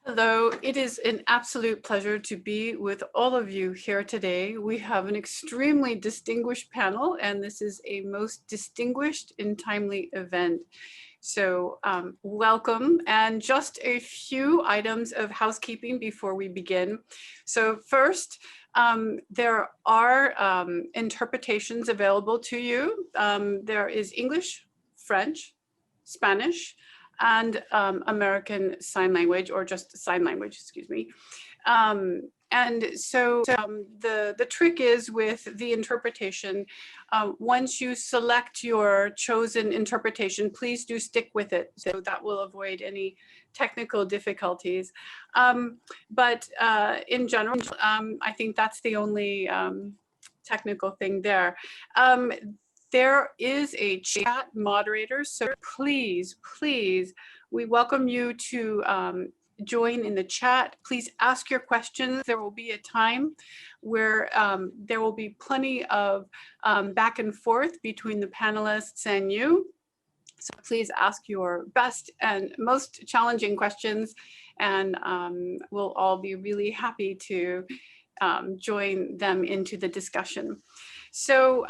Hello, it is an absolute pleasure to be with all of you here today. We have an extremely distinguished panel, and this is a most distinguished and timely event. So welcome, and just a few items of housekeeping before we begin. So first, there are interpretations available to you. There is English, French, Spanish, and American Sign Language, or just sign language, excuse me. And so the trick is with the interpretation, once you select your chosen interpretation, please do stick with it. So that will avoid any technical difficulties. But in general, I think that's the only technical thing there. There is a chat moderator, so please, we welcome you to join in the chat. Please ask your questions. There will be a time where there will be plenty of back and forth between the panelists and you. So please ask your best and most challenging questions, and we'll all be really happy to join them into the discussion. So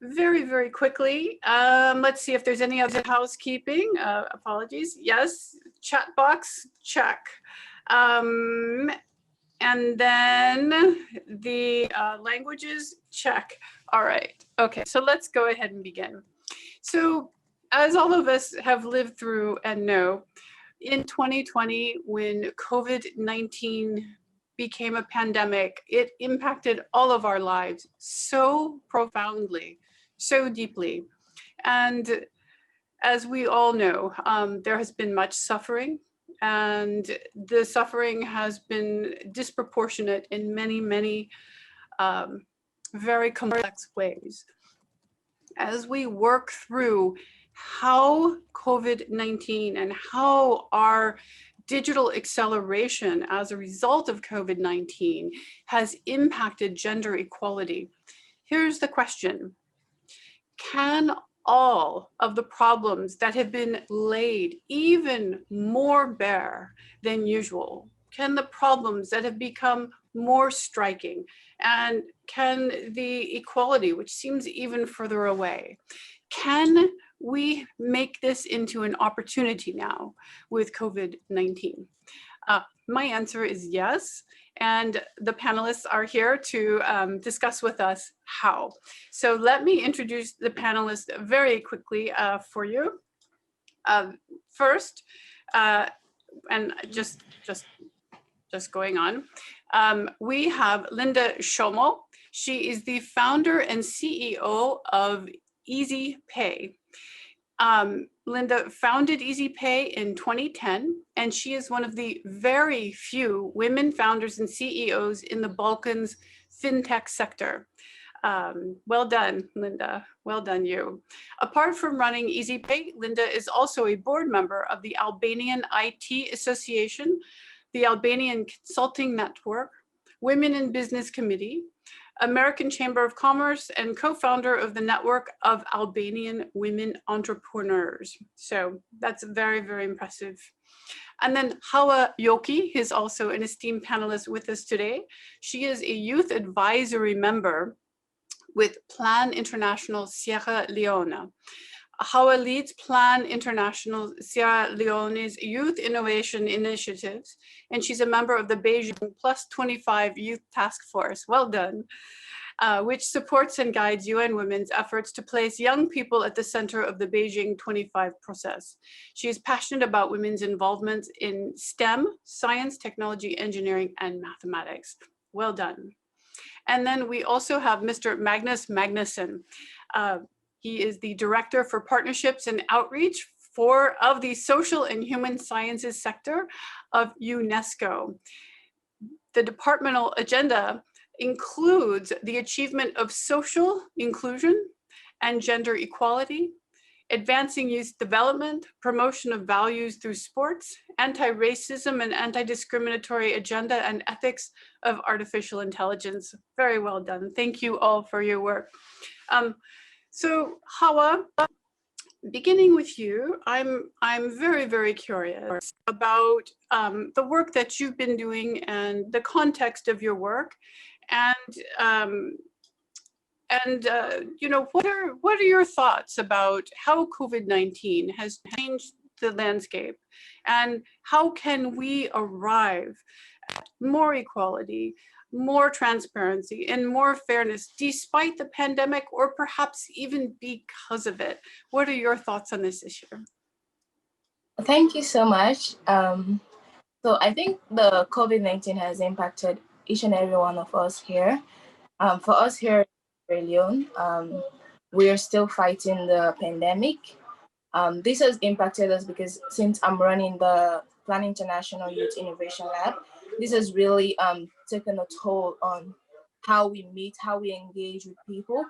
very quickly, let's see if there's any other housekeeping. Apologies. Yes, chat box, check. And then the languages, check. All right. Okay, so let's go ahead and begin. So as all of us have lived through and know, in 2020, when COVID-19 became a pandemic, it impacted all of our lives so profoundly, so deeply. And as we all know, there has been much suffering, and the suffering has been disproportionate in many very complex ways. As we work through how COVID-19 and how our digital acceleration as a result of COVID-19 has impacted gender equality, here's the question: can all of the problems that have been laid even more bare than usual, can the problems that have become more striking, and can the equality, which seems even further away, can we make this into an opportunity now with COVID-19? My answer is yes, and the panelists are here to discuss with us how. So let me introduce the panelists very quickly for you. First, and just going on, we have Linda Schommel. She is the founder and CEO of Easy Pay. Linda founded Easy Pay in 2010, and she is one of the very few women founders and CEOs in the Balkans fintech sector. Well done, Linda. Well done, you. Apart from running Easy Pay, Linda is also a board member of the Albanian IT Association, the Albanian Consulting Network, Women in Business Committee, American Chamber of Commerce, and co-founder of the Network of Albanian Women Entrepreneurs. So that's very impressive. And then Hawa Yoki is also an esteemed panelist with us today. She is a youth advisory member with Plan International Sierra Leone. Hawa leads Plan International Sierra Leone's Youth Innovation Initiatives, and she's a member of the Beijing Plus 25 Youth Task Force. Well done. Which supports and guides UN Women's efforts to place young people at the center of the Beijing 25 process. She is passionate about women's involvement in STEM, science, technology, engineering, and mathematics. Well done. And then we also have Mr. Magnus Magnuson. He is the Director for Partnerships and Outreach of the Social and Human Sciences sector of UNESCO. The departmental agenda includes the achievement of social inclusion and gender equality, advancing youth development, promotion of values through sports, anti-racism and anti-discriminatory agenda, and ethics of artificial intelligence. Very well done. Thank you all for your work. So Hawa, beginning with you, I'm very, very curious about the work that you've been doing and the context of your work, and you know, what are your thoughts about how COVID-19 has changed the landscape, and how can we arrive at more equality, more transparency, and more fairness despite the pandemic, or perhaps even because of it? What are your thoughts on this issue? Thank you so much. So I think the COVID-19 has impacted each and every one of us here. For us here in Sierra Leone, we are still fighting the pandemic. This has impacted us because since I'm running the Plan International Youth Innovation Lab, this has really taken a toll on how we meet, how we engage with people.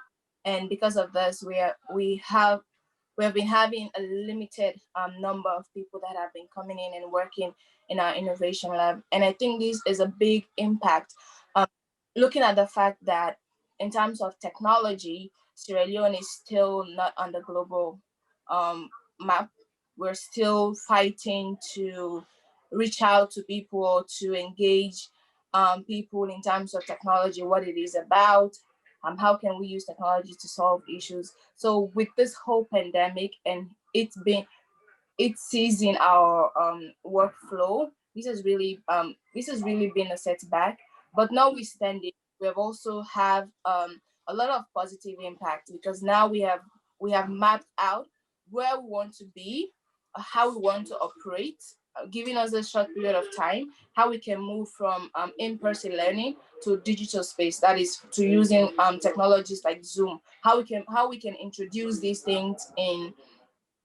And because of this, we have been having a limited number of people that have been coming in and working in our innovation lab. And I think this is a big impact. Looking at the fact that in terms of technology, Sierra Leone is still not on the global map. We're still fighting to reach out to people, to engage people in terms of technology, what it is about, how can we use technology to solve issues. So with this whole pandemic and it's seizing our workflow, this has really been a setback. But notwithstanding, we have also have a lot of positive impact, because now we have mapped out where we want to be, how we want to operate, giving us a short period of time, how we can move from in-person learning to digital space, that is to using technologies like Zoom, how we can introduce these things in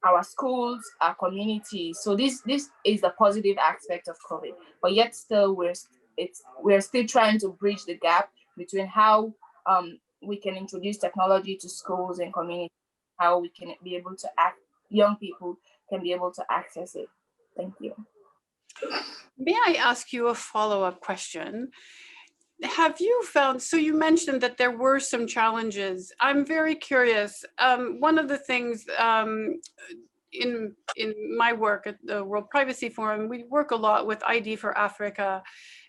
our schools, our communities. So this is the positive aspect of COVID. But yet still we're still trying to bridge the gap between how we can introduce technology to schools and communities, how we can be able to young people can be able to access it. Thank you. May I ask you a follow-up question? Have you found, so you mentioned that there were some challenges. I'm very curious. One of the things in my work at the World Privacy Forum, we work a lot with ID for Africa,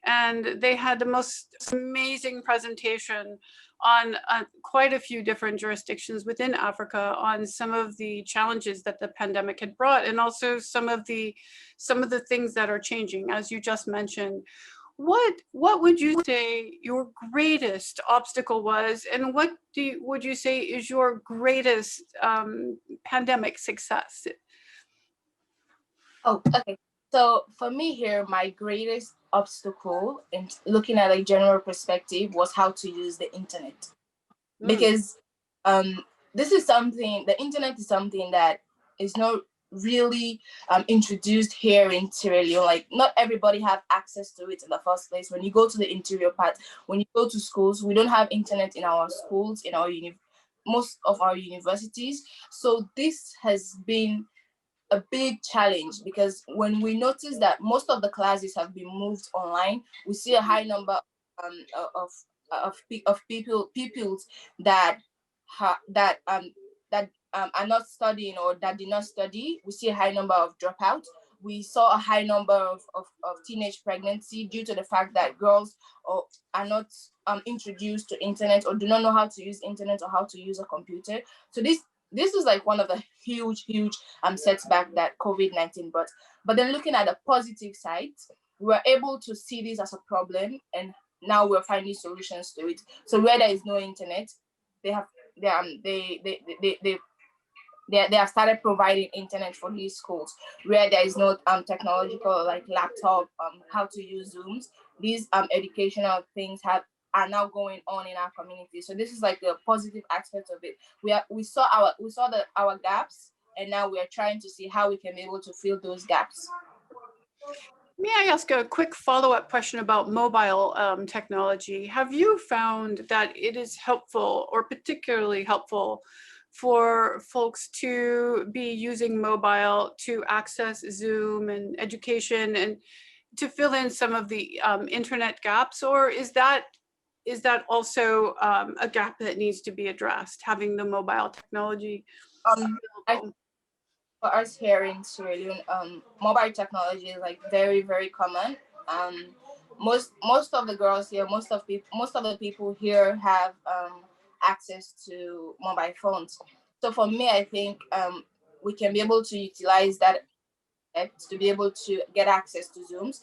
and they had the most amazing presentation on quite a few different jurisdictions within Africa on some of the challenges that the pandemic had brought, and also some of the things that are changing, as you just mentioned. What would you say your greatest obstacle was, and what would you say is your greatest pandemic success? Oh, okay. So for me here, my greatest obstacle in looking at a general perspective was how to use the internet. Because this is something, the internet is something that is not really introduced here in Sierra Leone. Like, not everybody have access to it in the first place. When you go to the interior part, when you go to schools, we don't have internet in our schools, in our most of our universities. So this has been a big challenge, because when we notice that most of the classes have been moved online, we see a high number of pupils that are not studying, or that did not study. We see a high number of dropouts. We saw a high number of teenage pregnancy due to the fact that girls are not introduced to internet, or do not know how to use internet or how to use a computer. So this is like one of the huge setback that COVID-19 brought. But then looking at the positive side, we were able to see this as a problem, and now we're finding solutions to it. So where there is no internet, they have started providing internet for these schools. Where there is no technological, like laptop, how to use Zooms, these educational things are now going on in our community. So this is like the positive aspect of it. We saw our gaps, and now we are trying to see how we can be able to fill those gaps. May I ask a quick follow-up question about mobile technology? Have you found that it is helpful, or particularly helpful, for folks to be using mobile to access Zoom and education, and to fill in some of the internet gaps? Or is that also a gap that needs to be addressed, having the mobile technology? for us here in Sierra Leone, mobile technology is like very, very common. Most of the girls here, most of the people here have access to mobile phones. So for me, I think we can be able to utilize that to be able to get access to Zooms,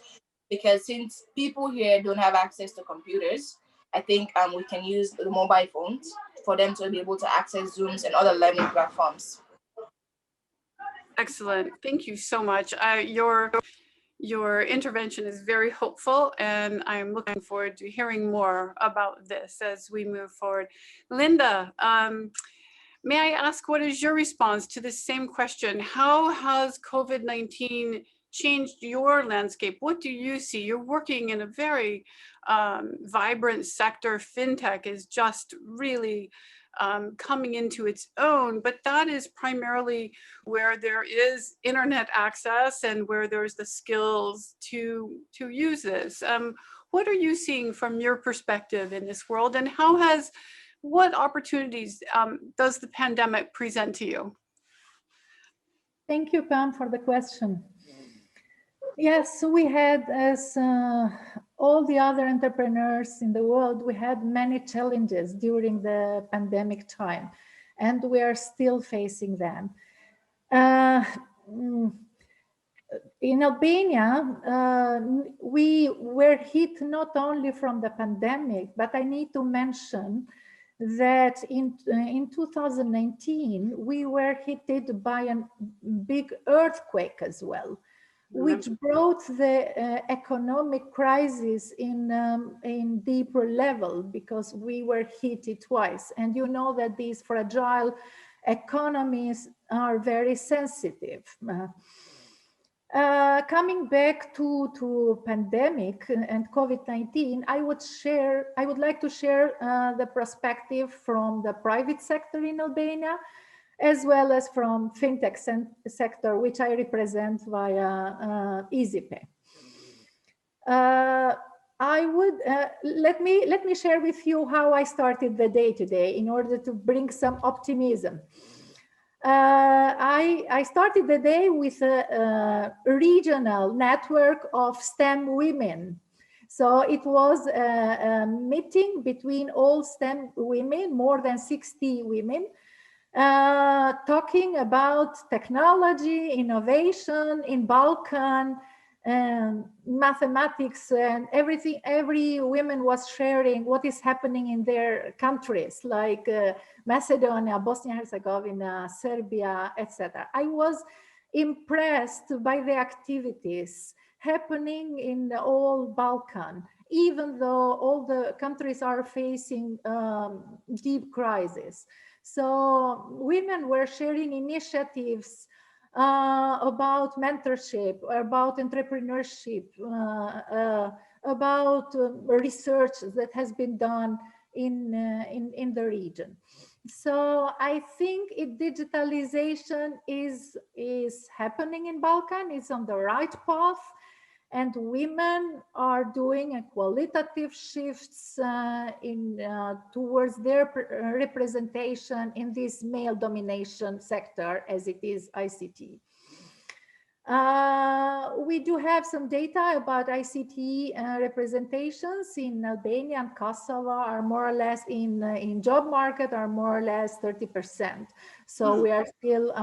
because since people here don't have access to computers, I think we can use the mobile phones for them to be able to access Zooms and other learning platforms. Excellent. Thank you so much. Your intervention is very hopeful, and I'm looking forward to hearing more about this as we move forward. Linda, may I ask, what is your response to this same question? How has COVID-19 changed your landscape? What do you see? You're working in a very vibrant sector. FinTech is just really coming into its own, but that is primarily where there is internet access and where there's the skills to use this. What are you seeing from your perspective in this world, and what opportunities does the pandemic present to you? Thank you, Pam, for the question. Yes, we had, as all the other entrepreneurs in the world, we had many challenges during the pandemic time, and we are still facing them. In Albania, we were hit not only from the pandemic, but I need to mention that in 2019, we were hit by a big earthquake as well, which brought the economic crisis in deeper level, because we were hit twice. And you know that these fragile economies are very sensitive. Coming back to pandemic and COVID-19, I would like to share the perspective from the private sector in Albania, as well as from fintech sector, which I represent via EasyPay. Let me share with you how I started the day today in order to bring some optimism. I started the day with a regional network of STEM women. So it was a meeting between all STEM women, more than 60 women, talking about technology, innovation in Balkan, mathematics, and everything. Every woman was sharing what is happening in their countries, like Macedonia, Bosnia-Herzegovina, Serbia, etc. I was impressed by the activities happening in all Balkan, even though all the countries are facing deep crisis. So women were sharing initiatives about mentorship, about entrepreneurship, about research that has been done in the region. So I think digitalization is happening in Balkan, it's on the right path, and women are doing a qualitative shifts towards their representation in this male domination sector as it is ICT. We do have some data about ICT representations in Albania and Kosovo are more or less in job market are more or less 30%. So we are still,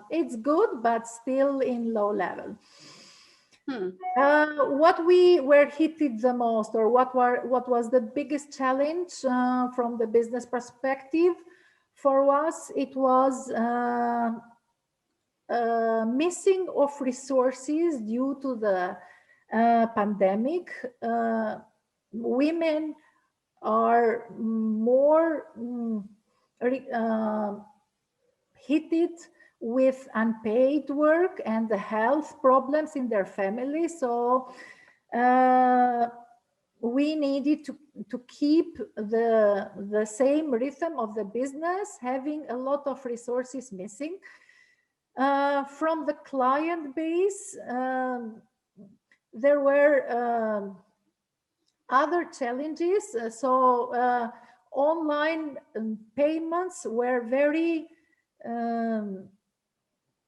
it's good, but still in low level. What we were hit the most, or what was the biggest challenge from the business perspective for us, it was missing of resources due to the pandemic. Women are more hit with unpaid work and the health problems in their family. So we needed to keep the same rhythm of the business, having a lot of resources missing. From the client base, there were other challenges. So online payments were very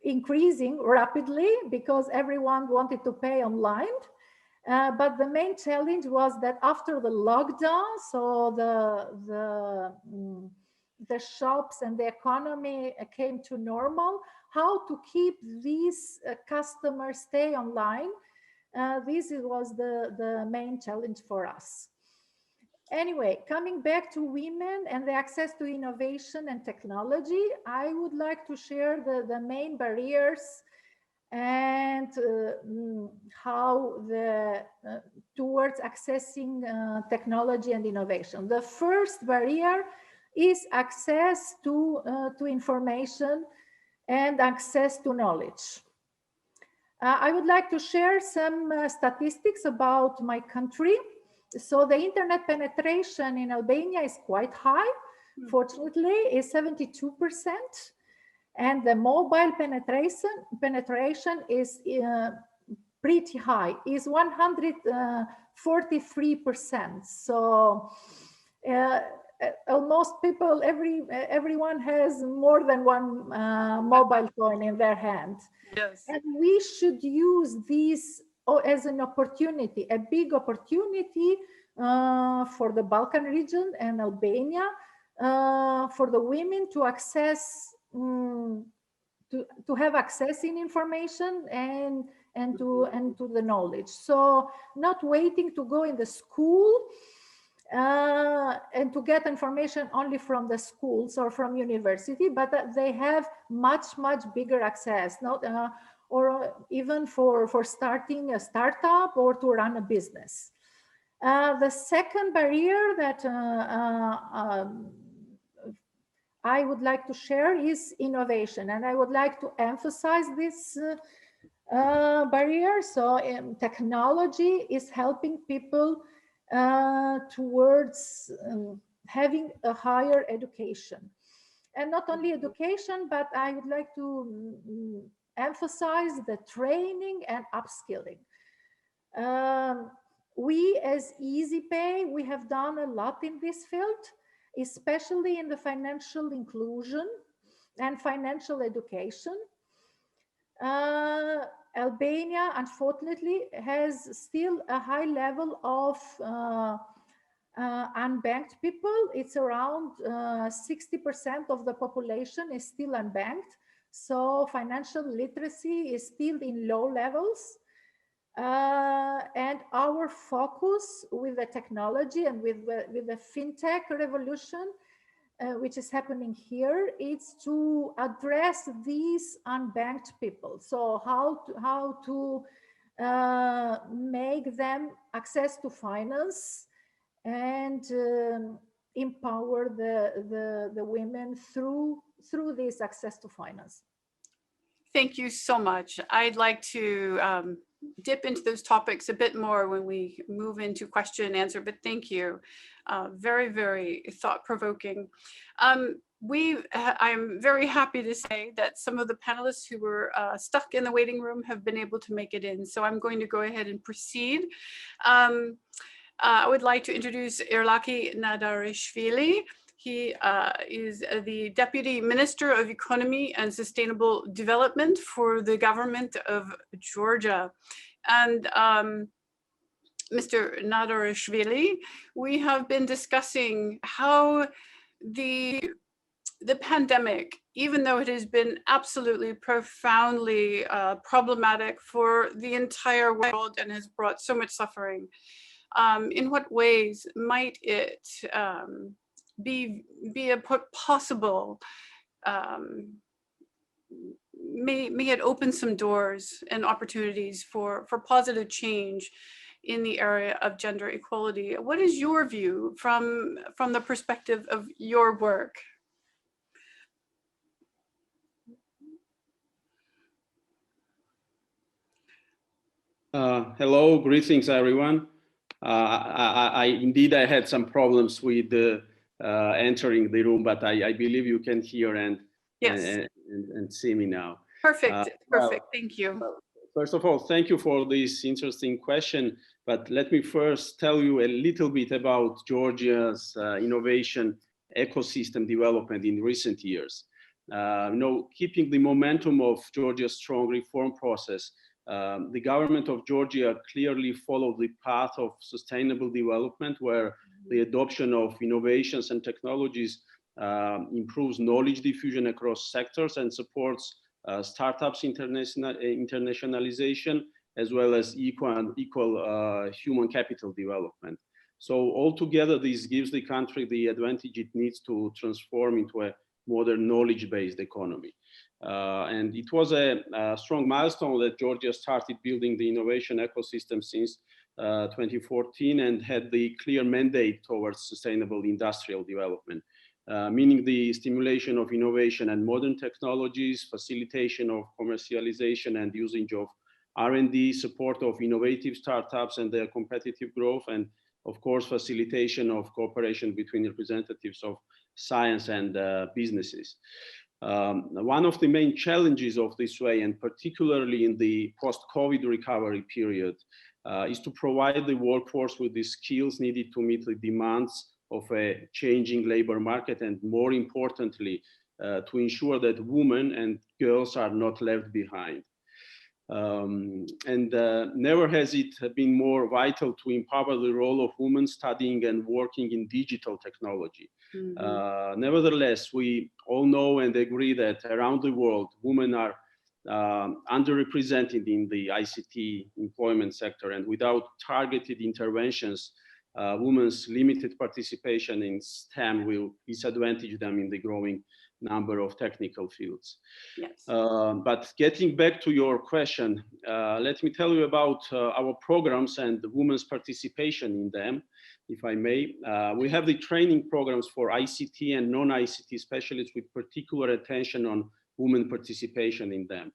increasing rapidly because everyone wanted to pay online. But the main challenge was that after the lockdown, so the shops and the economy came to normal, how to keep these customers stay online. This was the main challenge for us. Anyway, coming back to women and the access to innovation and technology, I would like to share the main barriers and how towards accessing technology and innovation. The first barrier is access to information and access to knowledge. I would like to share some statistics about my country. So the internet penetration in Albania is quite high. Fortunately, is 72%. And the mobile penetration is pretty high, is 143%. So almost people, everyone has more than one mobile phone in their hand. Yes. And we should use this as an opportunity, a big opportunity for the Balkan region and Albania, for the women to access, to have access in information and to the knowledge. So not waiting to go in the school and to get information only from the schools or from university, but they have much bigger access, or even for starting a startup or to run a business. The second barrier that I would like to share is innovation, and I would like to emphasize this barrier. So technology is helping people towards having a higher education, and not only education, but I would like to emphasize the training and upskilling. We as EasyPay, we have done a lot in this field, especially in the financial inclusion and financial education. Albania, unfortunately, has still a high level of unbanked people. It's around 60% of the population is still unbanked. So financial literacy is still in low levels. And our focus with the technology and with the fintech revolution, which is happening here, is to address these unbanked people. So how to make them access to finance and empower the women through this access to finance. Thank you so much. I'd like to dip into those topics a bit more when we move into question and answer, but thank you. Very, very thought-provoking. I'm very happy to say that some of the panelists who were stuck in the waiting room have been able to make it in. So I'm going to go ahead and proceed. I would like to introduce Irlaki Nadarishvili. He is the Deputy Minister of Economy and Sustainable Development for the government of Georgia. And Mr. Nadarishvili, we have been discussing how the pandemic, even though it has been absolutely profoundly problematic for the entire world and has brought so much suffering, in what ways might it be a possible, may it open some doors and opportunities for positive change in the area of gender equality? What is your view from the perspective of your work? Hello, greetings everyone. Indeed, I had some problems with entering the room, but I believe you can hear and see me now. Perfect, perfect, thank you. First of all, thank you for this interesting question, but let me first tell you a little bit about Georgia's innovation ecosystem development in recent years. keeping the momentum of Georgia's strong reform process, the government of Georgia clearly followed the path of sustainable development, where the adoption of innovations and technologies improves knowledge diffusion across sectors and supports startups internationalization, as well as equal human capital development. So altogether, this gives the country the advantage it needs to transform into a modern knowledge-based economy. And it was a strong milestone that Georgia started building the innovation ecosystem since 2014 and had the clear mandate towards sustainable industrial development, meaning the stimulation of innovation and modern technologies, facilitation of commercialization and usage of R&D, support of innovative startups and their competitive growth, and of course, facilitation of cooperation between representatives of science and businesses. One of the main challenges of this way, and particularly in the post-COVID recovery period, is to provide the workforce with the skills needed to meet the demands of a changing labor market, and more importantly, to ensure that women and girls are not left behind. Never has it been more vital to empower the role of women studying and working in digital technology. Mm-hmm. Nevertheless, we all know and agree that around the world, women are underrepresented in the ICT employment sector, and without targeted interventions, women's limited participation in STEM will disadvantage them in the growing number of technical fields. Yes. But getting back to your question, let me tell you about our programs and women's participation in them, if I may. We have the training programs for ICT and non-ICT specialists with particular attention on women participation in them.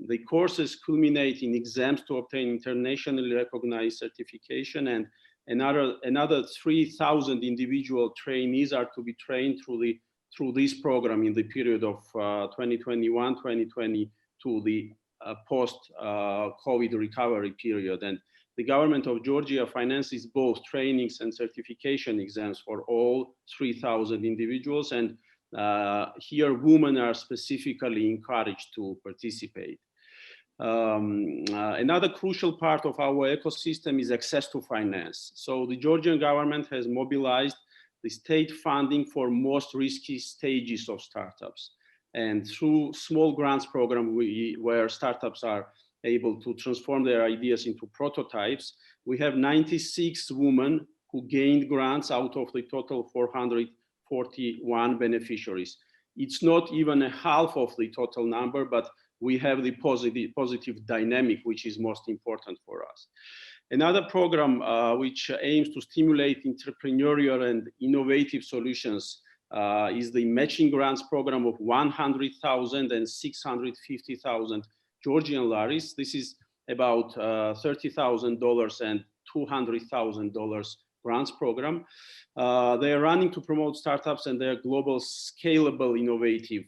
The courses culminate in exams to obtain internationally recognized certification, and another 3,000 individual trainees are to be trained through this program in the period of 2021-2022, the post-COVID recovery period. And the government of Georgia finances both trainings and certification exams for all 3,000 individuals. And here, women are specifically encouraged to participate. Another crucial part of our ecosystem is access to finance. So the Georgian government has mobilized the state funding for most risky stages of startups. And through small grants program where startups are able to transform their ideas into prototypes, we have 96 women who gained grants out of the total 441 beneficiaries. It's not even a half of the total number, but we have the positive dynamic, which is most important for us. Another program which aims to stimulate entrepreneurial and innovative solutions is the matching grants program of 100,000 and 650,000 Georgian laris. This is about $30,000 and $200,000 grants program. They are running to promote startups and their global scalable innovative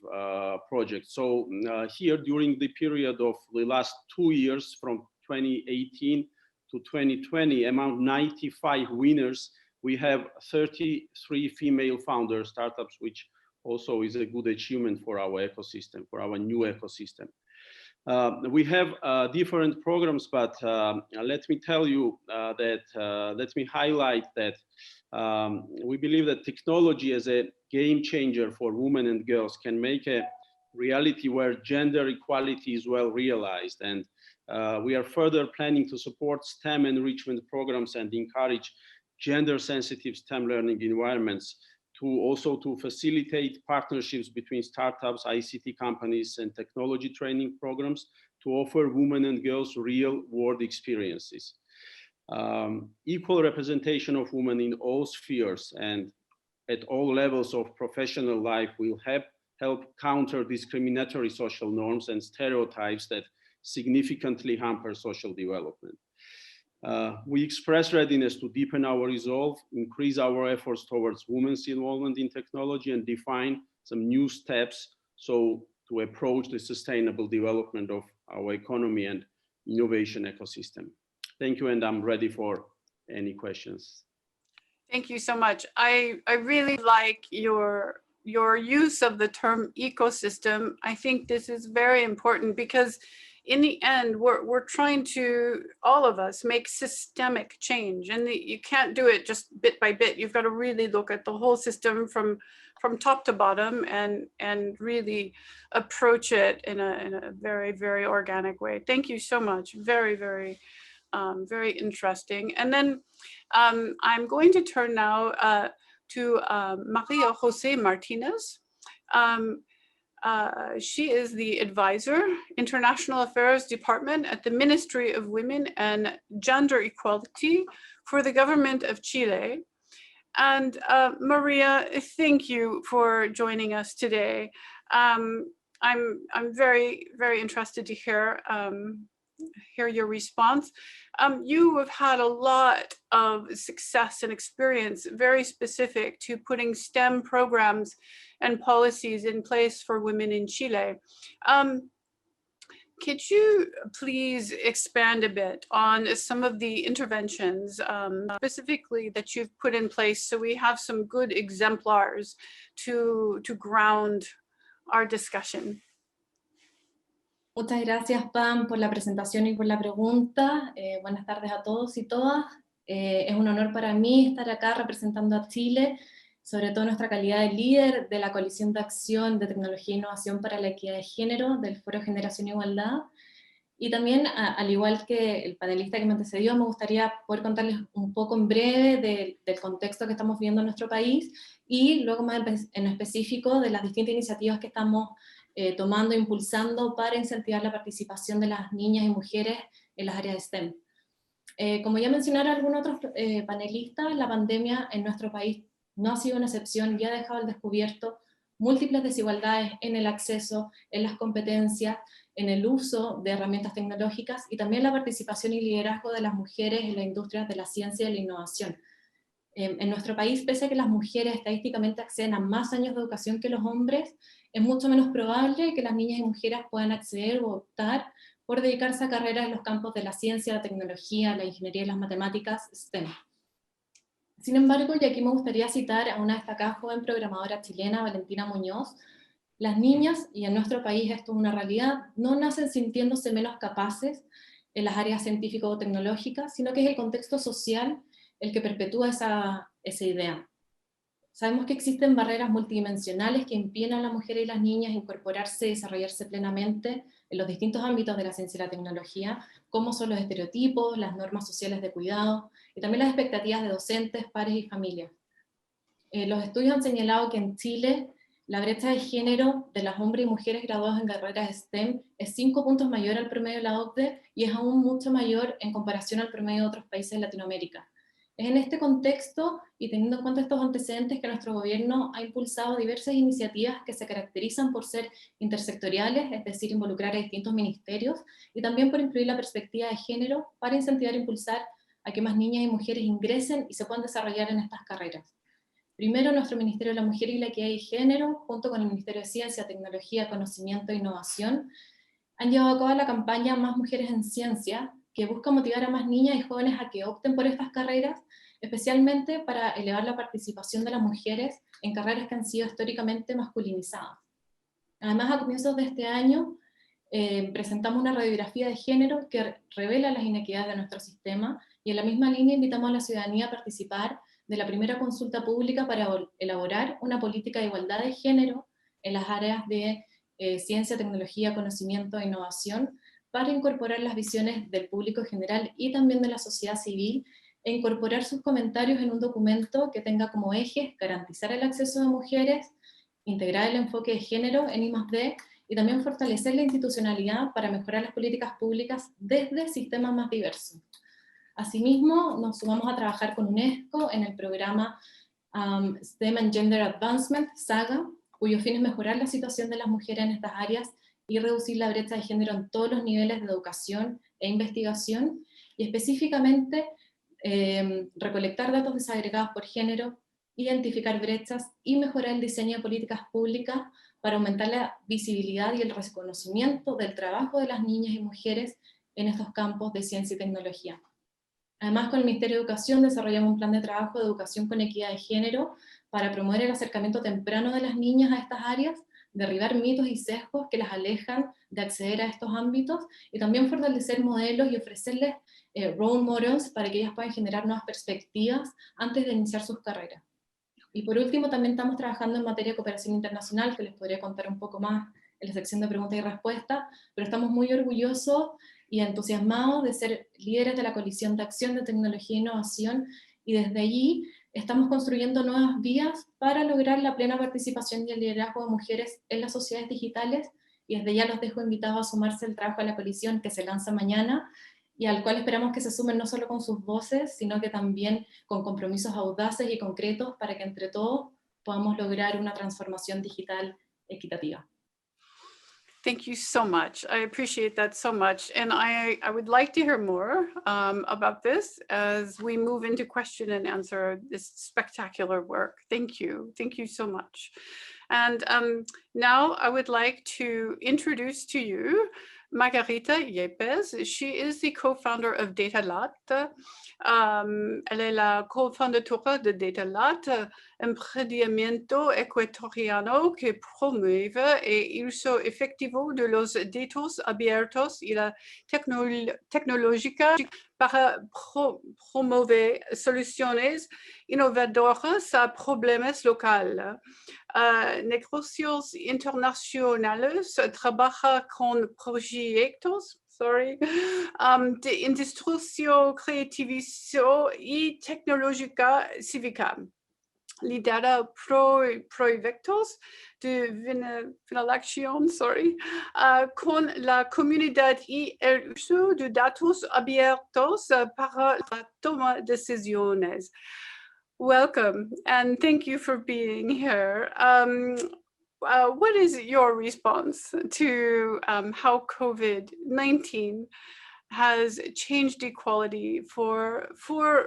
projects. So here, during the period of the last 2 years, from 2018 to 2020, among 95 winners, we have 33 female founder startups, which also is a good achievement for our ecosystem, for our new ecosystem. We have different programs, but let me tell you let me highlight that we believe that technology as a game changer for women and girls can make a reality where gender equality is well realized. And we are further planning to support STEM enrichment programs and encourage gender-sensitive STEM learning environments, to facilitate partnerships between startups, ICT companies, and technology training programs to offer women and girls real-world experiences. Equal representation of women in all spheres and at all levels of professional life will help counter discriminatory social norms and stereotypes that significantly hamper social development. We express readiness to deepen our resolve, increase our efforts towards women's involvement in technology, and define some new steps to approach the sustainable development of our economy and innovation ecosystem. Thank you, and I'm ready for any questions. Thank you so much. I really like your your use of the term ecosystem. I think this is very important because in the end, we're trying to, all of us, make systemic change, and you can't do it just bit by bit. You've got to really look at the whole system from top to bottom and really approach it in a very, very organic way. Thank you so much. Very, very, very interesting. And then I'm going to turn now to Maria Jose Martinez. She is the advisor, International Affairs Department at the Ministry of Women and Gender Equality for the government of Chile. And Maria, thank you for joining us today. I'm very, very interested to hear your response. You have had a lot of success and experience very specific to putting STEM programs and policies in place for women in Chile. Could you please expand a bit on some of the interventions specifically that you've put in place so we have some good exemplars to ground our discussion? Muchas gracias, Pam, por la presentación y por la pregunta. Buenas tardes a todos y todas. Es un honor para mí estar acá representando a Chile, sobre todo nuestra calidad de líder de la Coalición de Acción de Tecnología e Innovación para la Equidad de Género del Foro Generación Igualdad. Y también, al igual que el panelista que me antecedió, me gustaría poder contarles un poco en breve del contexto que estamos viviendo en nuestro país y luego más en específico de las distintas iniciativas que estamos tomando e impulsando para incentivar la participación de las niñas y mujeres en las áreas de STEM. Como ya mencionaron algunos otros panelistas, la pandemia en nuestro país no ha sido una excepción y ha dejado al descubierto múltiples desigualdades en el acceso, en las competencias, en el uso de herramientas tecnológicas y también la participación y liderazgo de las mujeres en la industria de la ciencia y la innovación. En nuestro país, pese a que las mujeres estadísticamente acceden a más años de educación que los hombres, es mucho menos probable que las niñas y mujeres puedan acceder o optar por dedicarse a carreras en los campos de la ciencia, la tecnología, la ingeniería y las matemáticas STEM. Sin embargo, y aquí me gustaría citar a una destacada joven programadora chilena, Valentina Muñoz, las niñas, y en nuestro país esto es una realidad, no nacen sintiéndose menos capaces en las áreas científicas o tecnológicas, sino que es el contexto social el que perpetúa esa idea. Sabemos que existen barreras multidimensionales que impiden a las mujeres y las niñas incorporarse y desarrollarse plenamente en los distintos ámbitos de la ciencia y la tecnología, como son los estereotipos, las normas sociales de cuidado, y también las expectativas de docentes, pares y familias. Los estudios han señalado que en Chile la brecha de género de las hombres y mujeres graduados en carreras STEM es 5 puntos mayor al promedio de la OCDE y es aún mucho mayor en comparación al promedio de otros países de Latinoamérica. Es en este contexto y teniendo en cuenta estos antecedentes que nuestro gobierno ha impulsado diversas iniciativas que se caracterizan por ser intersectoriales, es decir, involucrar a distintos ministerios, y también por incluir la perspectiva de género para incentivar e impulsar a que más niñas y mujeres ingresen y se puedan desarrollar en estas carreras. Primero, nuestro Ministerio de la Mujer y la Equidad de Género, junto con el Ministerio de Ciencia, Tecnología, Conocimiento e Innovación, han llevado a cabo la campaña Más Mujeres en Ciencia, que busca motivar a más niñas y jóvenes a que opten por estas carreras, especialmente para elevar la participación de las mujeres en carreras que han sido históricamente masculinizadas. Además, a comienzos de este año, presentamos una radiografía de género que revela las inequidades de nuestro sistema, y en la misma línea invitamos a la ciudadanía a participar de la primera consulta pública para elaborar una política de igualdad de género en las áreas de ciencia, tecnología, conocimiento e innovación, para incorporar las visiones del público general y también de la sociedad civil, e incorporar sus comentarios en un documento que tenga como eje garantizar el acceso de mujeres, integrar el enfoque de género en I+D, y también fortalecer la institucionalidad para mejorar las políticas públicas desde sistemas más diversos. Asimismo, nos sumamos a trabajar con UNESCO en el programa STEM and Gender Advancement, SAGA, cuyo fin es mejorar la situación de las mujeres en estas áreas y reducir la brecha de género en todos los niveles de educación e investigación, y específicamente recolectar datos desagregados por género, identificar brechas y mejorar el diseño de políticas públicas para aumentar la visibilidad y el reconocimiento del trabajo de las niñas y mujeres en estos campos de ciencia y tecnología. Además, con el Ministerio de Educación desarrollamos un plan de trabajo de educación con equidad de género para promover el acercamiento temprano de las niñas a estas áreas, derribar mitos y sesgos que las alejan de acceder a estos ámbitos, y también fortalecer modelos y ofrecerles role models para que ellas puedan generar nuevas perspectivas antes de iniciar sus carreras. Y por último, también estamos trabajando en materia de cooperación internacional, que les podría contar un poco más en la sección de preguntas y respuestas, pero estamos muy orgullosos y entusiasmados de ser líderes de la Coalición de Acción de Tecnología e Innovación, y desde allí estamos construyendo nuevas vías para lograr la plena participación y el liderazgo de mujeres en las sociedades digitales, y desde ya los dejo invitados a sumarse al trabajo de la coalición que se lanza mañana, y al cual esperamos que se sumen no solo con sus voces, sino que también con compromisos audaces y concretos para que entre todos podamos lograr una transformación digital equitativa. Thank you so much. I appreciate that so much. And I would like to hear more about this as we move into question and answer this spectacular work. Thank you. Thank you so much. And now I would like to introduce to you Margarita Yepes. She is the co-founder of DataLat. Elle est la cofondatora de DataLat, emprendimiento ecuatoriano que promueve el uso efectivo de los datos abiertos y la tecnológica para promover soluciones innovadoras a problemas locales. Negocios internacionales, trabaja con proyectos de industria, creativización y tecnológica cívica. Lidera proyectos de vinculación con la comunidad y el uso de datos abiertos para la toma de decisiones. Welcome, and thank you for being here. What is your response to how COVID-19 has changed equality for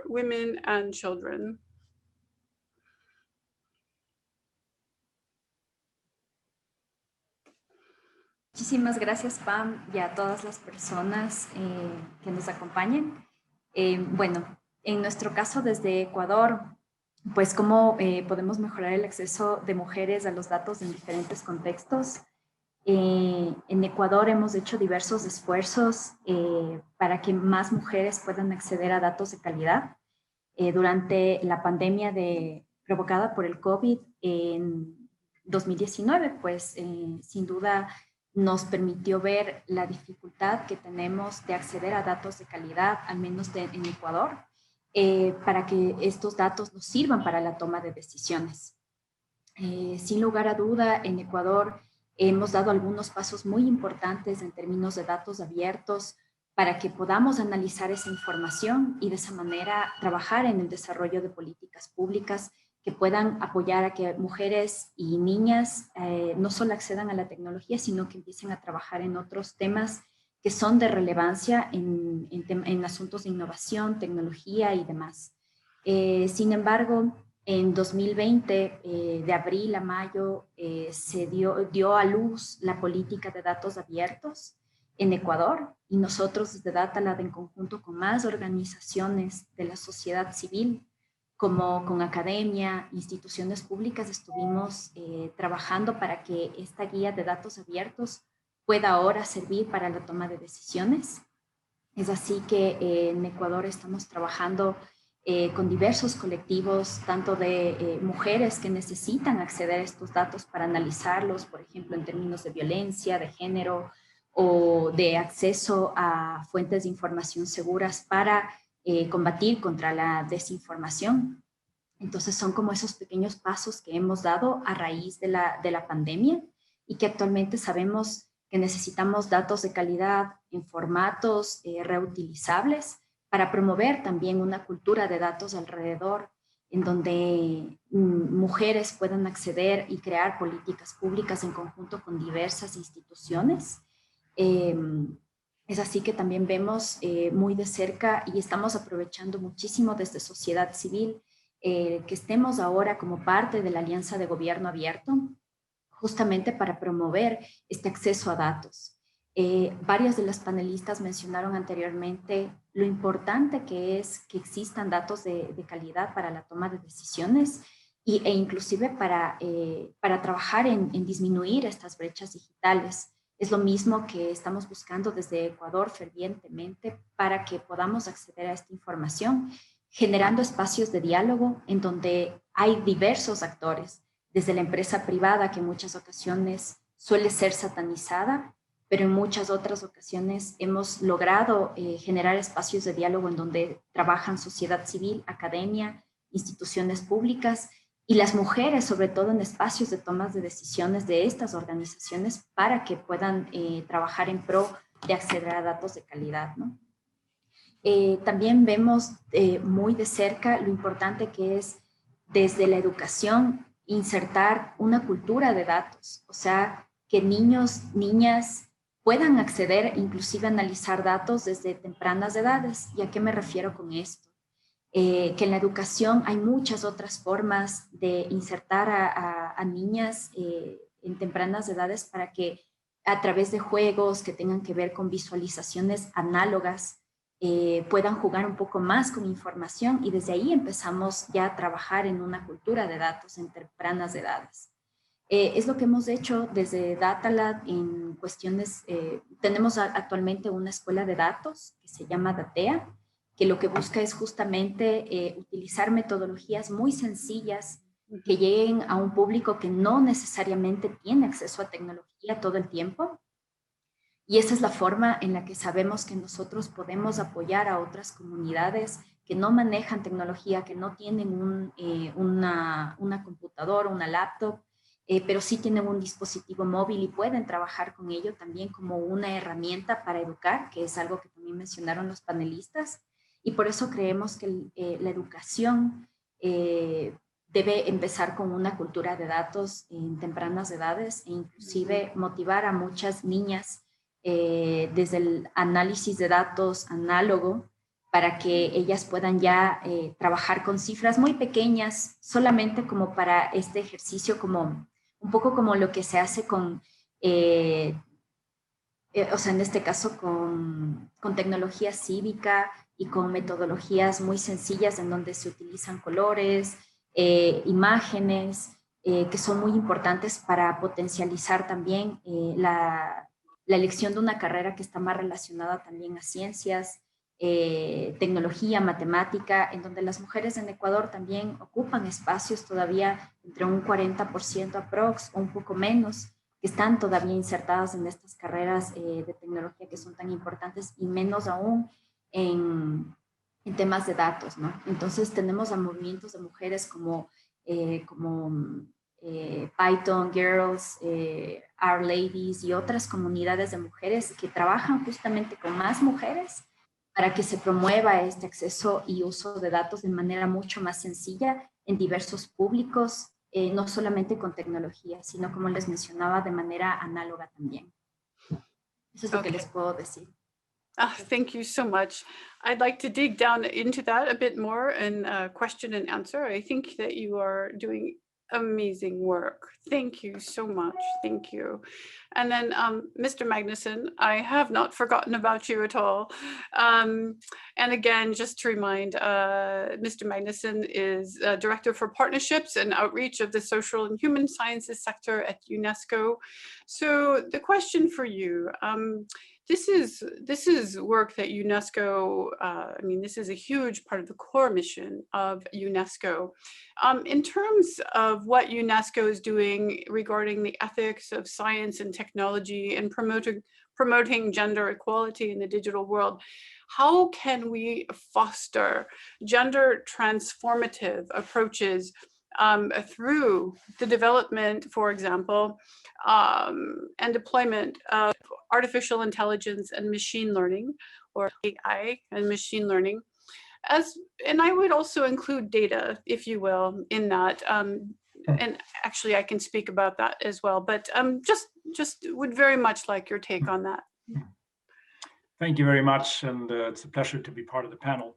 women and children? Muchísimas gracias, Pam, y a todas las personas que nos acompañan. Bueno, en nuestro caso desde Ecuador, pues cómo podemos mejorar el acceso de mujeres a los datos en diferentes contextos. En Ecuador hemos hecho diversos esfuerzos para que más mujeres puedan acceder a datos de calidad. Durante la pandemia provocada por el COVID en 2019, pues sin duda nos permitió ver la dificultad que tenemos de acceder a datos de calidad, al menos en Ecuador, para que estos datos nos sirvan para la toma de decisiones. Sin lugar a duda, en Ecuador hemos dado algunos pasos muy importantes en términos de datos abiertos para que podamos analizar esa información y de esa manera trabajar en el desarrollo de políticas públicas que puedan apoyar a que mujeres y niñas no solo accedan a la tecnología, sino que empiecen a trabajar en otros temas que son de relevancia en asuntos de innovación, tecnología y demás. Sin embargo, en 2020, de abril a mayo, se dio a luz la política de datos abiertos en Ecuador, y nosotros desde DataLat, en conjunto con más organizaciones de la sociedad civil, como con academia, instituciones públicas, estuvimos trabajando para que esta guía de datos abiertos pueda ahora servir para la toma de decisiones. Es así que en Ecuador estamos trabajando con diversos colectivos, tanto de mujeres que necesitan acceder a estos datos para analizarlos, por ejemplo, en términos de violencia, de género, o de acceso a fuentes de información seguras para combatir contra la desinformación. Entonces son como esos pequeños pasos que hemos dado a raíz de la pandemia, y que actualmente sabemos que necesitamos datos de calidad en formatos reutilizables para promover también una cultura de datos alrededor, en donde mujeres puedan acceder y crear políticas públicas en conjunto con diversas instituciones. Es así que también vemos muy de cerca y estamos aprovechando muchísimo desde sociedad civil que estemos ahora como parte de la Alianza de Gobierno Abierto, justamente para promover este acceso a datos. Varios de los panelistas mencionaron anteriormente lo importante que es que existan datos de calidad para la toma de decisiones e inclusive para trabajar en disminuir estas brechas digitales. Es lo mismo que estamos buscando desde Ecuador fervientemente para que podamos acceder a esta información, generando espacios de diálogo en donde hay diversos actores, desde la empresa privada, que en muchas ocasiones suele ser satanizada, pero en muchas otras ocasiones hemos logrado generar espacios de diálogo en donde trabajan sociedad civil, academia, instituciones públicas y las mujeres, sobre todo en espacios de tomas de decisiones de estas organizaciones para que puedan trabajar en pro de acceder a datos de calidad, ¿no? También vemos muy de cerca lo importante que es desde la educación insertar una cultura de datos, o sea, que niños, niñas puedan acceder, inclusive analizar datos desde tempranas edades. ¿Y a qué me refiero con esto? Que en la educación hay muchas otras formas de insertar a niñas en tempranas edades para que a través de juegos que tengan que ver con visualizaciones análogas puedan jugar un poco más con información y desde ahí empezamos ya a trabajar en una cultura de datos en tempranas edades. Es lo que hemos hecho desde DataLab en cuestiones, tenemos actualmente una escuela de datos que se llama Datea, que lo que busca es justamente utilizar metodologías muy sencillas que lleguen a un público que no necesariamente tiene acceso a tecnología todo el tiempo. Y esa es la forma en la que sabemos que nosotros podemos apoyar a otras comunidades que no manejan tecnología, que no tienen una computadora, una laptop, pero sí tienen un dispositivo móvil y pueden trabajar con ello también como una herramienta para educar, que es algo que también mencionaron los panelistas. Y por eso creemos que la educación debe empezar con una cultura de datos en tempranas edades e inclusive motivar a muchas niñas desde el análisis de datos análogo para que ellas puedan ya trabajar con cifras muy pequeñas, solamente como para este ejercicio, como un poco como lo que se hace con, o sea, en este caso con tecnología cívica y con metodologías muy sencillas en donde se utilizan colores, imágenes, que son muy importantes para potencializar también la elección de una carrera que está más relacionada también a ciencias, tecnología, matemática, en donde las mujeres en Ecuador también ocupan espacios todavía entre un 40% aprox o un poco menos, que están todavía insertadas en estas carreras de tecnología que son tan importantes y menos aún en temas de datos, ¿no? Entonces tenemos a movimientos de mujeres como Python Girls, Our Ladies y otras comunidades de mujeres que trabajan justamente con más mujeres para que se promueva este acceso y uso de datos de manera mucho más sencilla en diversos públicos, no solamente con tecnología, sino como les mencionaba, de manera análoga también. Eso es lo que les puedo decir. Thank you so much. I'd like to dig down into that a bit more in question and answer. I think that you are doing amazing work. Thank you so much. Thank you. And then Mr. Magnusson, I have not forgotten about you at all. And again, just to remind, Mr. Magnusson is Director for Partnerships and Outreach of the Social and Human Sciences sector at UNESCO. So the question for you, this is work that UNESCO, I mean, this is a huge part of the core mission of UNESCO. In terms of what UNESCO is doing regarding the ethics of science and technology and promoting gender equality in the digital world, how can we foster gender transformative approaches through the development, for example, and deployment of artificial intelligence and machine learning, or AI and machine learning, and I would also include data, if you will, in that. And actually, I can speak about that as well. But just would very much like your take on that. Thank you very much, and it's a pleasure to be part of the panel.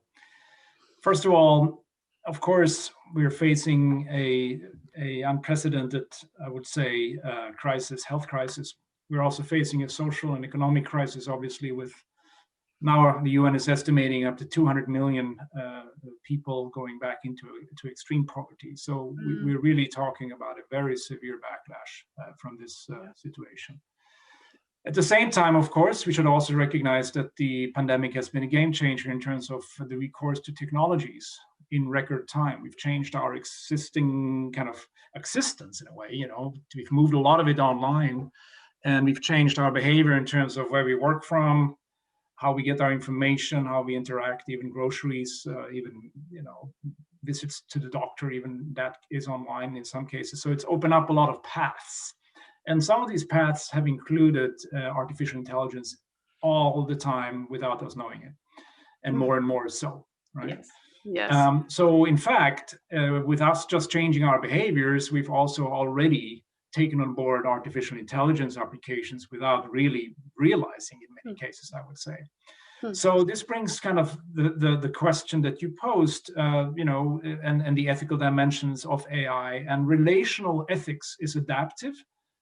First of all, of course, we're facing a unprecedented, I would say, crisis, health crisis We're also facing a social and economic crisis, obviously, with now the UN is estimating up to 200 million people going back into extreme poverty. So we're really talking about a very severe backlash from this situation. At the same time, of course, we should also recognize that the pandemic has been a game changer in terms of the recourse to technologies in record time. We've changed our existing kind of existence in a way, we've moved a lot of it online, and we've changed our behavior in terms of where we work from, how we get our information, how we interact, even groceries, even, visits to the doctor, even that is online in some cases. So it's opened up a lot of paths. And some of these paths have included artificial intelligence all the time without us knowing it, and more so, right? Yes. Yes. So in fact, with us just changing our behaviors, we've also already taken on board artificial intelligence applications without really realizing in many cases, I would say. So this brings kind of the question that you posed, and the ethical dimensions of AI. And relational ethics is adaptive,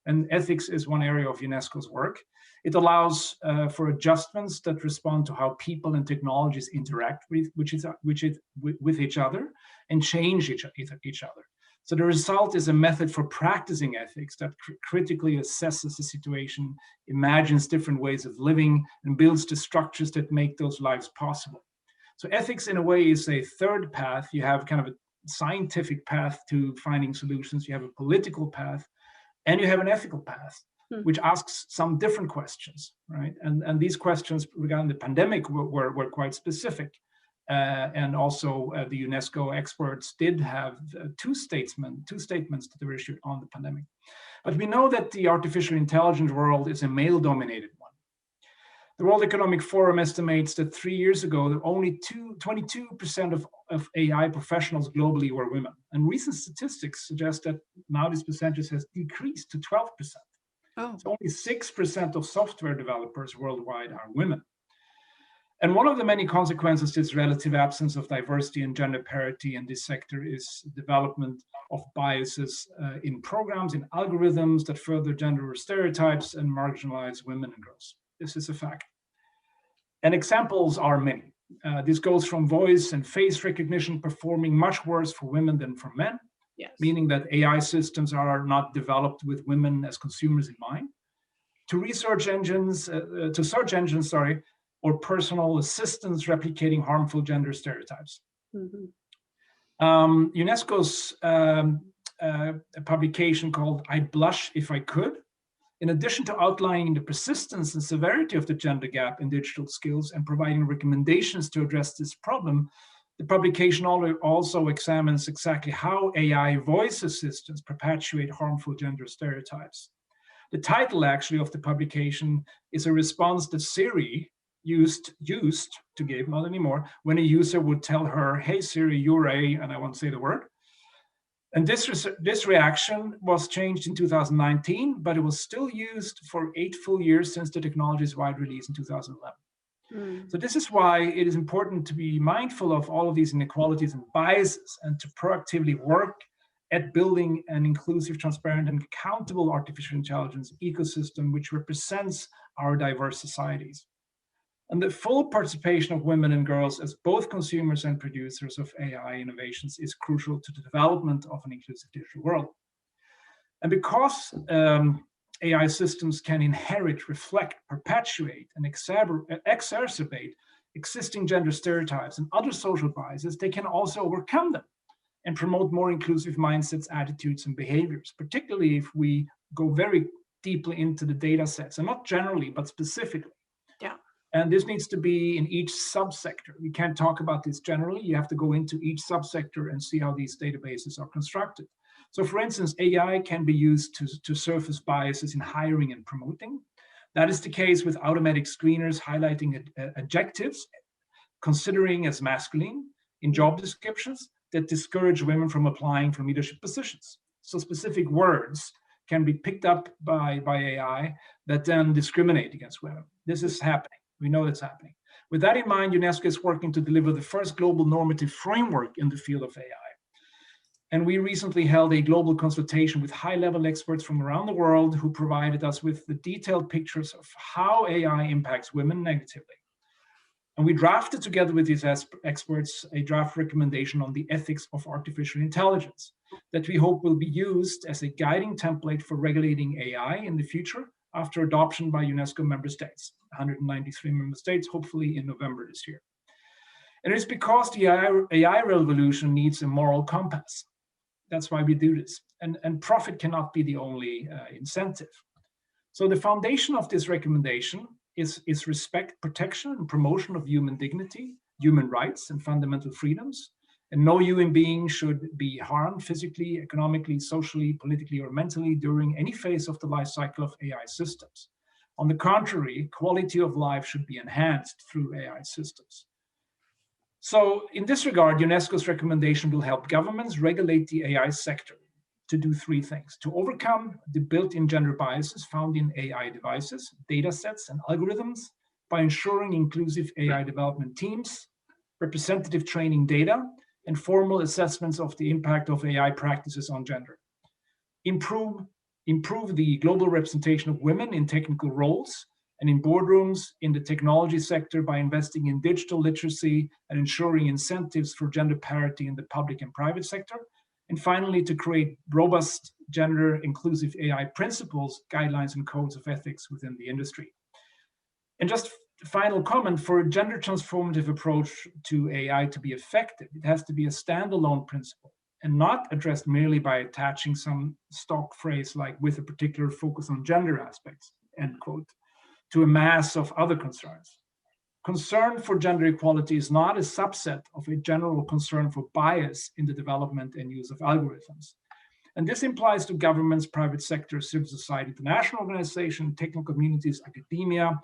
and ethics is one area of UNESCO's work. It allows for adjustments that respond to how people and technologies interact with each other and change each other. So the result is a method for practicing ethics that critically assesses the situation, imagines different ways of living, and builds the structures that make those lives possible. So ethics, in a way, is a third path. You have kind of a scientific path to finding solutions. You have a political path, and you have an ethical path, which asks some different questions, right? And these questions regarding the pandemic were quite specific. And also the UNESCO experts did have two statements that were issued on the pandemic. But we know that the artificial intelligence world is a male-dominated one. The World Economic Forum estimates that 3 years ago, only 22% of AI professionals globally were women. And recent statistics suggest that now this percentage has decreased to 12%. So only 6% of software developers worldwide are women. And one of the many consequences of this relative absence of diversity and gender parity in this sector is development of biases in programs, in algorithms that further gender stereotypes and marginalize women and girls. This is a fact. And examples are many. This goes from voice and face recognition performing much worse for women than for men, meaning that AI systems are not developed with women as consumers in mind, to search engines, or personal assistants replicating harmful gender stereotypes. UNESCO's a publication called "I'd Blush If I Could," in addition to outlining the persistence and severity of the gender gap in digital skills and providing recommendations to address this problem, the publication also examines exactly how AI voice assistants perpetuate harmful gender stereotypes. The title actually of the publication is a response that Siri used to give, not anymore, when a user would tell her, "Hey Siri, you're a," and I won't say the word. And this reaction was changed in 2019, but it was still used for 8 full years since the technology's wide release in 2011. So this is why it is important to be mindful of all of these inequalities and biases, and to proactively work at building an inclusive, transparent, and accountable artificial intelligence ecosystem which represents our diverse societies. And the full participation of women and girls as both consumers and producers of AI innovations is crucial to the development of an inclusive digital world. And because AI systems can inherit, reflect, perpetuate, and exacerbate existing gender stereotypes and other social biases, they can also overcome them and promote more inclusive mindsets, attitudes, and behaviors, particularly if we go very deeply into the data sets, and not generally, but specifically. And this needs to be in each subsector. We can't talk about this generally. You have to go into each subsector and see how these databases are constructed. So for instance, AI can be used to surface biases in hiring and promoting. That is the case with automatic screeners highlighting adjectives, considering as masculine in job descriptions that discourage women from applying for leadership positions. So specific words can be picked up by AI that then discriminate against women. This is happening. We know that's happening. With that in mind, UNESCO is working to deliver the first global normative framework in the field of AI. And we recently held a global consultation with high-level experts from around the world who provided us with the detailed pictures of how AI impacts women negatively. And we drafted together with these experts a draft recommendation on the ethics of artificial intelligence that we hope will be used as a guiding template for regulating AI in the future after adoption by UNESCO member states, 193 member states, hopefully in November this year. And it's because the AI revolution needs a moral compass. That's why we do this. And profit cannot be the only incentive. So the foundation of this recommendation is respect, protection, and promotion of human dignity, human rights, and fundamental freedoms. And no human being should be harmed physically, economically, socially, politically, or mentally during any phase of the life cycle of AI systems. On the contrary, quality of life should be enhanced through AI systems. So in this regard, UNESCO's recommendation will help governments regulate the AI sector to do three things: to overcome the built-in gender biases found in AI devices, data sets, and algorithms by ensuring inclusive AI development teams, representative training data, and formal assessments of the impact of AI practices on gender. Improve the global representation of women in technical roles and in boardrooms in the technology sector by investing in digital literacy and ensuring incentives for gender parity in the public and private sector. And finally, to create robust gender-inclusive AI principles, guidelines, and codes of ethics within the industry. And just a final comment, for a gender transformative approach to AI to be effective, it has to be a standalone principle and not addressed merely by attaching some stock phrase like "with a particular focus on gender aspects," end quote, to a mass of other concerns. Concern for gender equality is not a subset of a general concern for bias in the development and use of algorithms. And this implies to governments, private sector, civil society, international organizations, technical communities, academia.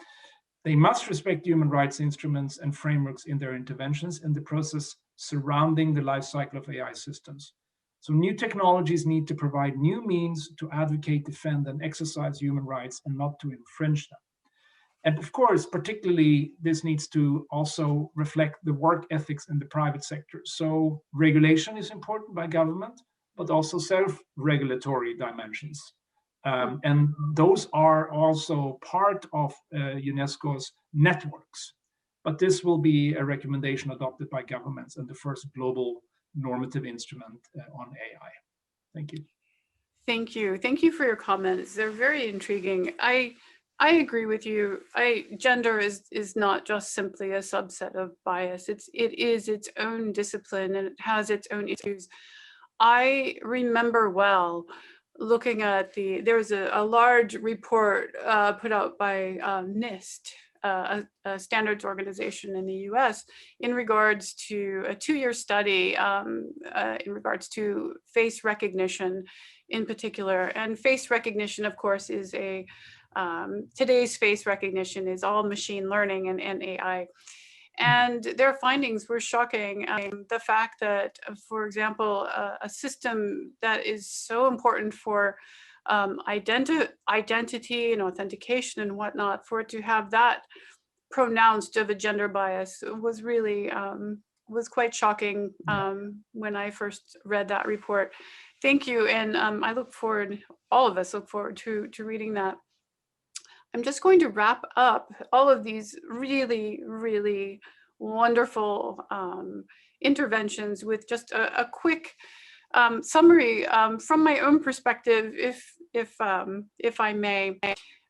They must respect human rights instruments and frameworks in their interventions in the process surrounding the life cycle of AI systems. So new technologies need to provide new means to advocate, defend, and exercise human rights and not to infringe them. And of course, particularly, this needs to also reflect the work ethics in the private sector. So regulation is important by government, but also self-regulatory dimensions. And those are also part of UNESCO's networks. But this will be a recommendation adopted by governments and the first global normative instrument on AI. Thank you. Thank you. Thank you for your comments. They're very intriguing. I agree with you. Gender is not just simply a subset of bias. It is its own discipline and it has its own issues. I remember well looking at there was a large report put out by NIST, a standards organization in the US, in regards to a 2-year study in regards to face recognition in particular. And face recognition, of course, is today's face recognition is all machine learning and AI. And their findings were shocking. The fact that, for example, a system that is so important for identity and authentication and whatnot, for it to have that pronounced of a gender bias was really was quite shocking when I first read that report. Thank you, and I look forward, all of us look forward to reading that. I'm just going to wrap up all of these really, really wonderful interventions with just a quick summary from my own perspective, if I may.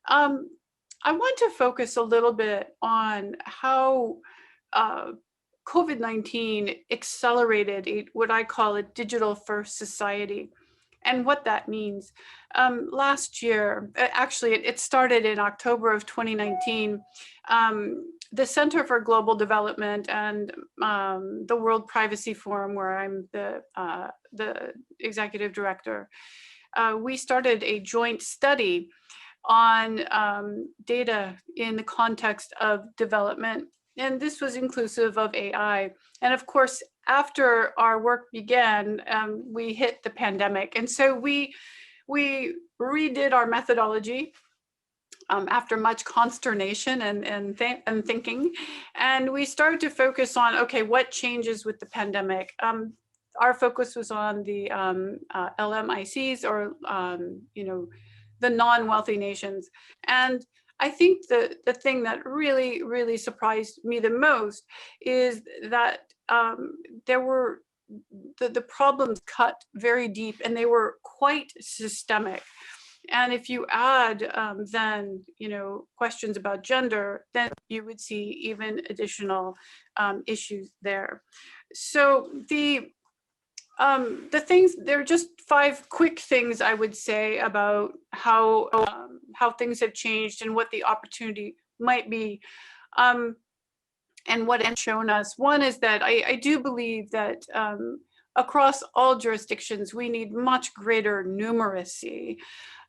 I want to focus a little bit on how COVID-19 accelerated what I call a digital-first society, and what that means. Last year, actually, it started in October of 2019. The Center for Global Development and the World Privacy Forum, where I'm the executive director, we started a joint study on data in the context of development. And this was inclusive of AI. And of course, after our work began, we hit the pandemic. And so we redid our methodology after much consternation and thinking. And we started to focus on, okay, what changes with the pandemic? our focus was on the LMICs, or the non-wealthy nations. And I think the thing that really surprised me the most is that there were the problems cut very deep, and they were quite systemic. And if you add then, questions about gender, then you would see even additional issues there. So the things, there are just 5 quick things I would say about how things have changed and what the opportunity might be, and what it's shown us. One is that I do believe that across all jurisdictions, we need much greater numeracy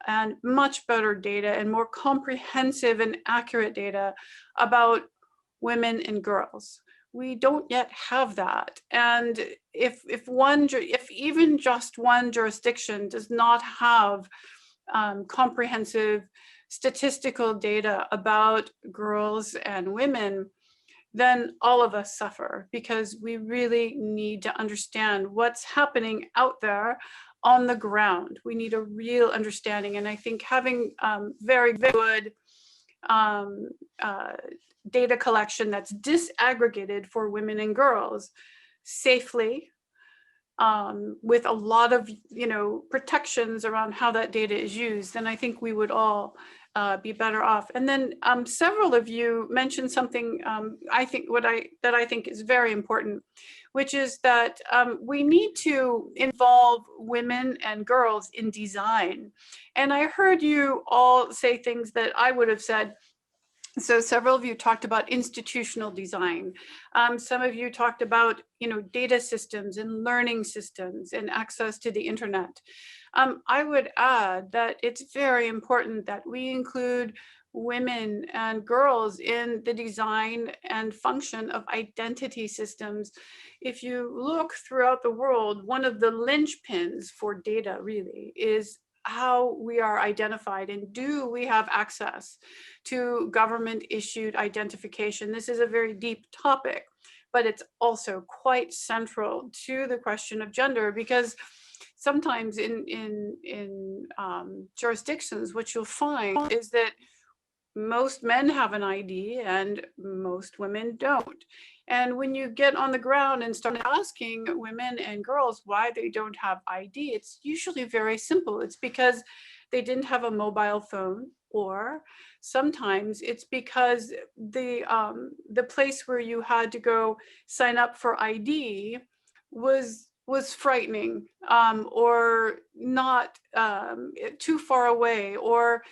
and much better data and more comprehensive and accurate data about women and girls. We don't yet have that. And if even just one jurisdiction does not have comprehensive statistical data about girls and women, then all of us suffer, because we really need to understand what's happening out there on the ground. We need a real understanding. And I think having very good data collection that's disaggregated for women and girls safely, with a lot of protections around how that data is used, then I think we would all be better off. And then several of you mentioned something I think is very important, which is that we need to involve women and girls in design. And I heard you all say things that I would have said. So several of you talked about institutional design. Some of you talked about, data systems and learning systems and access to the internet. I would add that it's very important that we include women and girls in the design and function of identity systems. If you look throughout the world, one of the linchpins for data really is how we are identified, and do we have access to government issued identification. This is a very deep topic, but it's also quite central to the question of gender, because sometimes in jurisdictions, what you'll find is that most men have an ID and most women don't. And when you get on the ground and start asking women and girls why they don't have ID, it's usually very simple. It's because they didn't have a mobile phone, or sometimes it's because the place where you had to go sign up for ID was frightening, or not too far away, or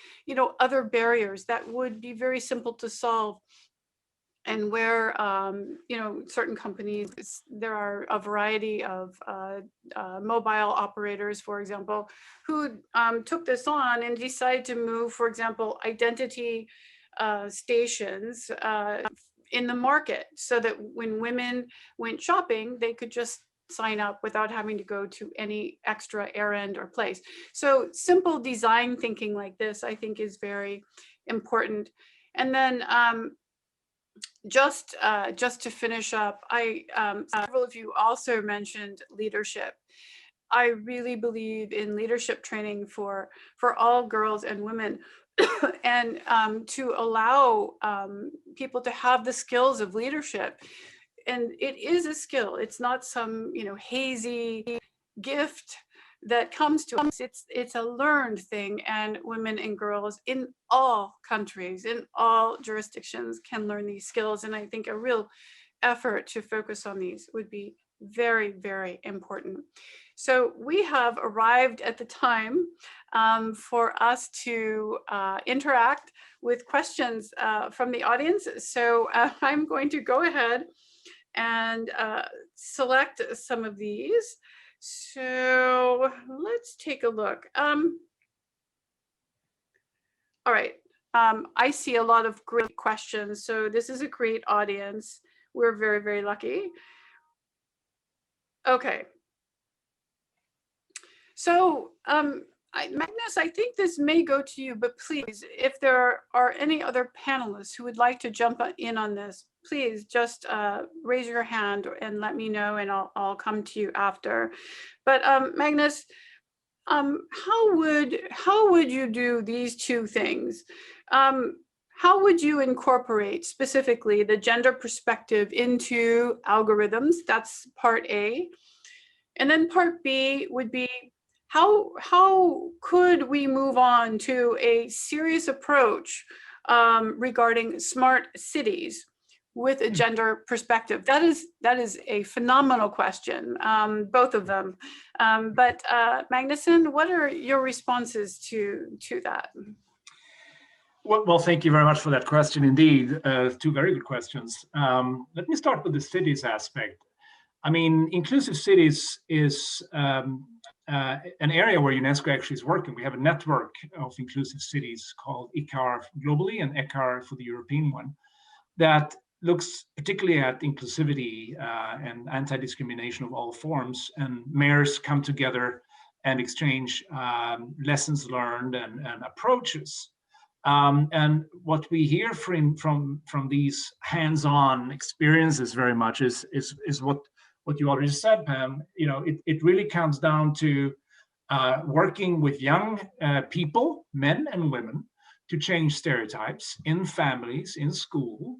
other barriers that would be very simple to solve. And where certain companies, there are a variety of mobile operators, for example, who took this on and decided to move, for example, identity stations in the market, so that when women went shopping, they could just sign up without having to go to any extra errand or place. So simple design thinking like this, I think, is very important. And then just to finish up, several of you also mentioned leadership. I really believe in leadership training for all girls and women, and to allow people to have the skills of leadership. And it is a skill. It's not some hazy gift that comes to us. It's a learned thing, and women and girls in all countries, in all jurisdictions, can learn these skills. And I think a real effort to focus on these would be very, very important. So we have arrived at the time for us to interact with questions from the audience. So I'm going to go ahead and select some of these. So let's take a look. All right, I see a lot of great questions. So this is a great audience. We're very, very lucky. Okay. So Magnus, I think this may go to you, but please, if there are any other panelists who would like to jump in on this, please just raise your hand and let me know, and I'll come to you after. But Magnus, how would you do these two things? How would you incorporate specifically the gender perspective into algorithms? That's part A. And then part B would be, how could we move on to a serious approach regarding smart cities with a gender perspective? That is a phenomenal question, both of them. But Magnuson, what are your responses to that? Well, thank you very much for that question. Indeed, two very good questions. Let me start with the cities aspect. I mean, inclusive cities is an area where UNESCO actually is working. We have a network of inclusive cities called ICAR globally and ECAR for the European one that looks particularly at inclusivity and anti-discrimination of all forms. And mayors come together and exchange lessons learned and approaches. And what we hear from these hands-on experiences very much is what you already said, Pam. You know, it really comes down to working with young people, men and women, to change stereotypes in families, in school,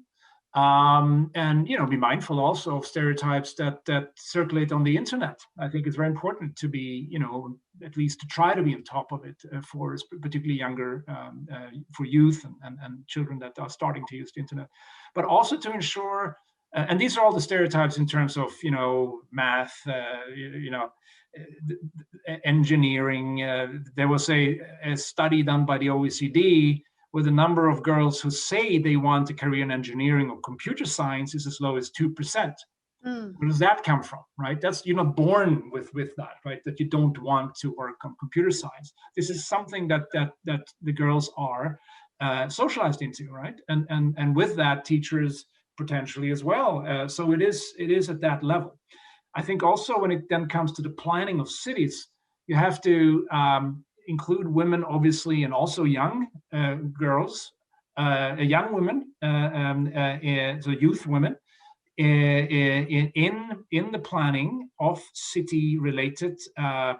and be mindful also of stereotypes that circulate on the internet. I think it's very important to be, at least to try to be on top of it for particularly younger, for youth and children that are starting to use the internet, but also to ensure. And these are all the stereotypes in terms of, math, engineering. There was a study done by the OECD where the number of girls who say they want a career in engineering or computer science is as low as 2%. Where does that come from, right? You're not born with that, right? That you don't want to work on computer science. This is something that the girls are socialized into, right? And with that, teachers potentially as well. So it is at that level. I think also when it then comes to the planning of cities, you have to include women, obviously, and also young girls, young women, so youth women, in the planning of city-related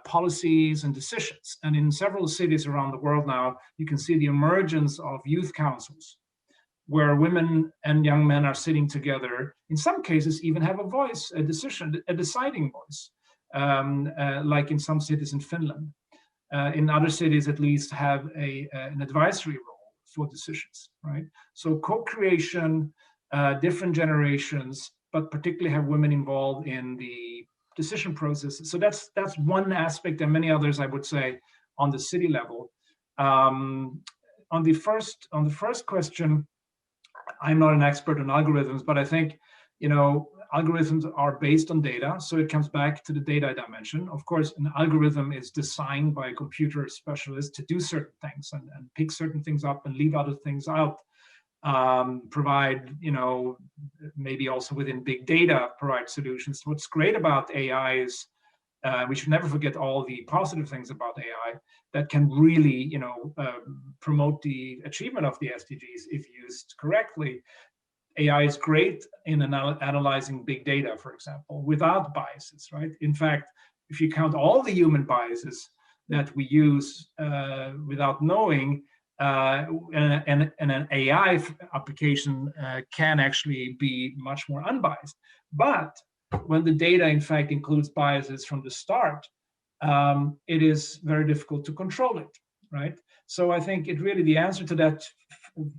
policies and decisions. And in several cities around the world now, you can see the emergence of youth councils, where women and young men are sitting together, in some cases even have a voice, a deciding voice, like in some cities in Finland. In other cities, at least, have an advisory role for decisions, right? So co-creation, different generations, but particularly have women involved in the decision process. So that's one aspect, and many others, I would say, on the city level. On the first question, I'm not an expert on algorithms, but I think, algorithms are based on data. So it comes back to the data dimension. Of course, an algorithm is designed by a computer specialist to do certain things and pick certain things up and leave other things out. Provide, maybe also within big data, provide solutions. What's great about AI is we should never forget all the positive things about AI that can really, promote the achievement of the SDGs if used correctly. AI is great in analyzing big data, for example, without biases, right? In fact, if you count all the human biases that we use without knowing, and an AI application can actually be much more unbiased. But when the data, in fact, includes biases from the start, it is very difficult to control it, right? So I think the answer to that,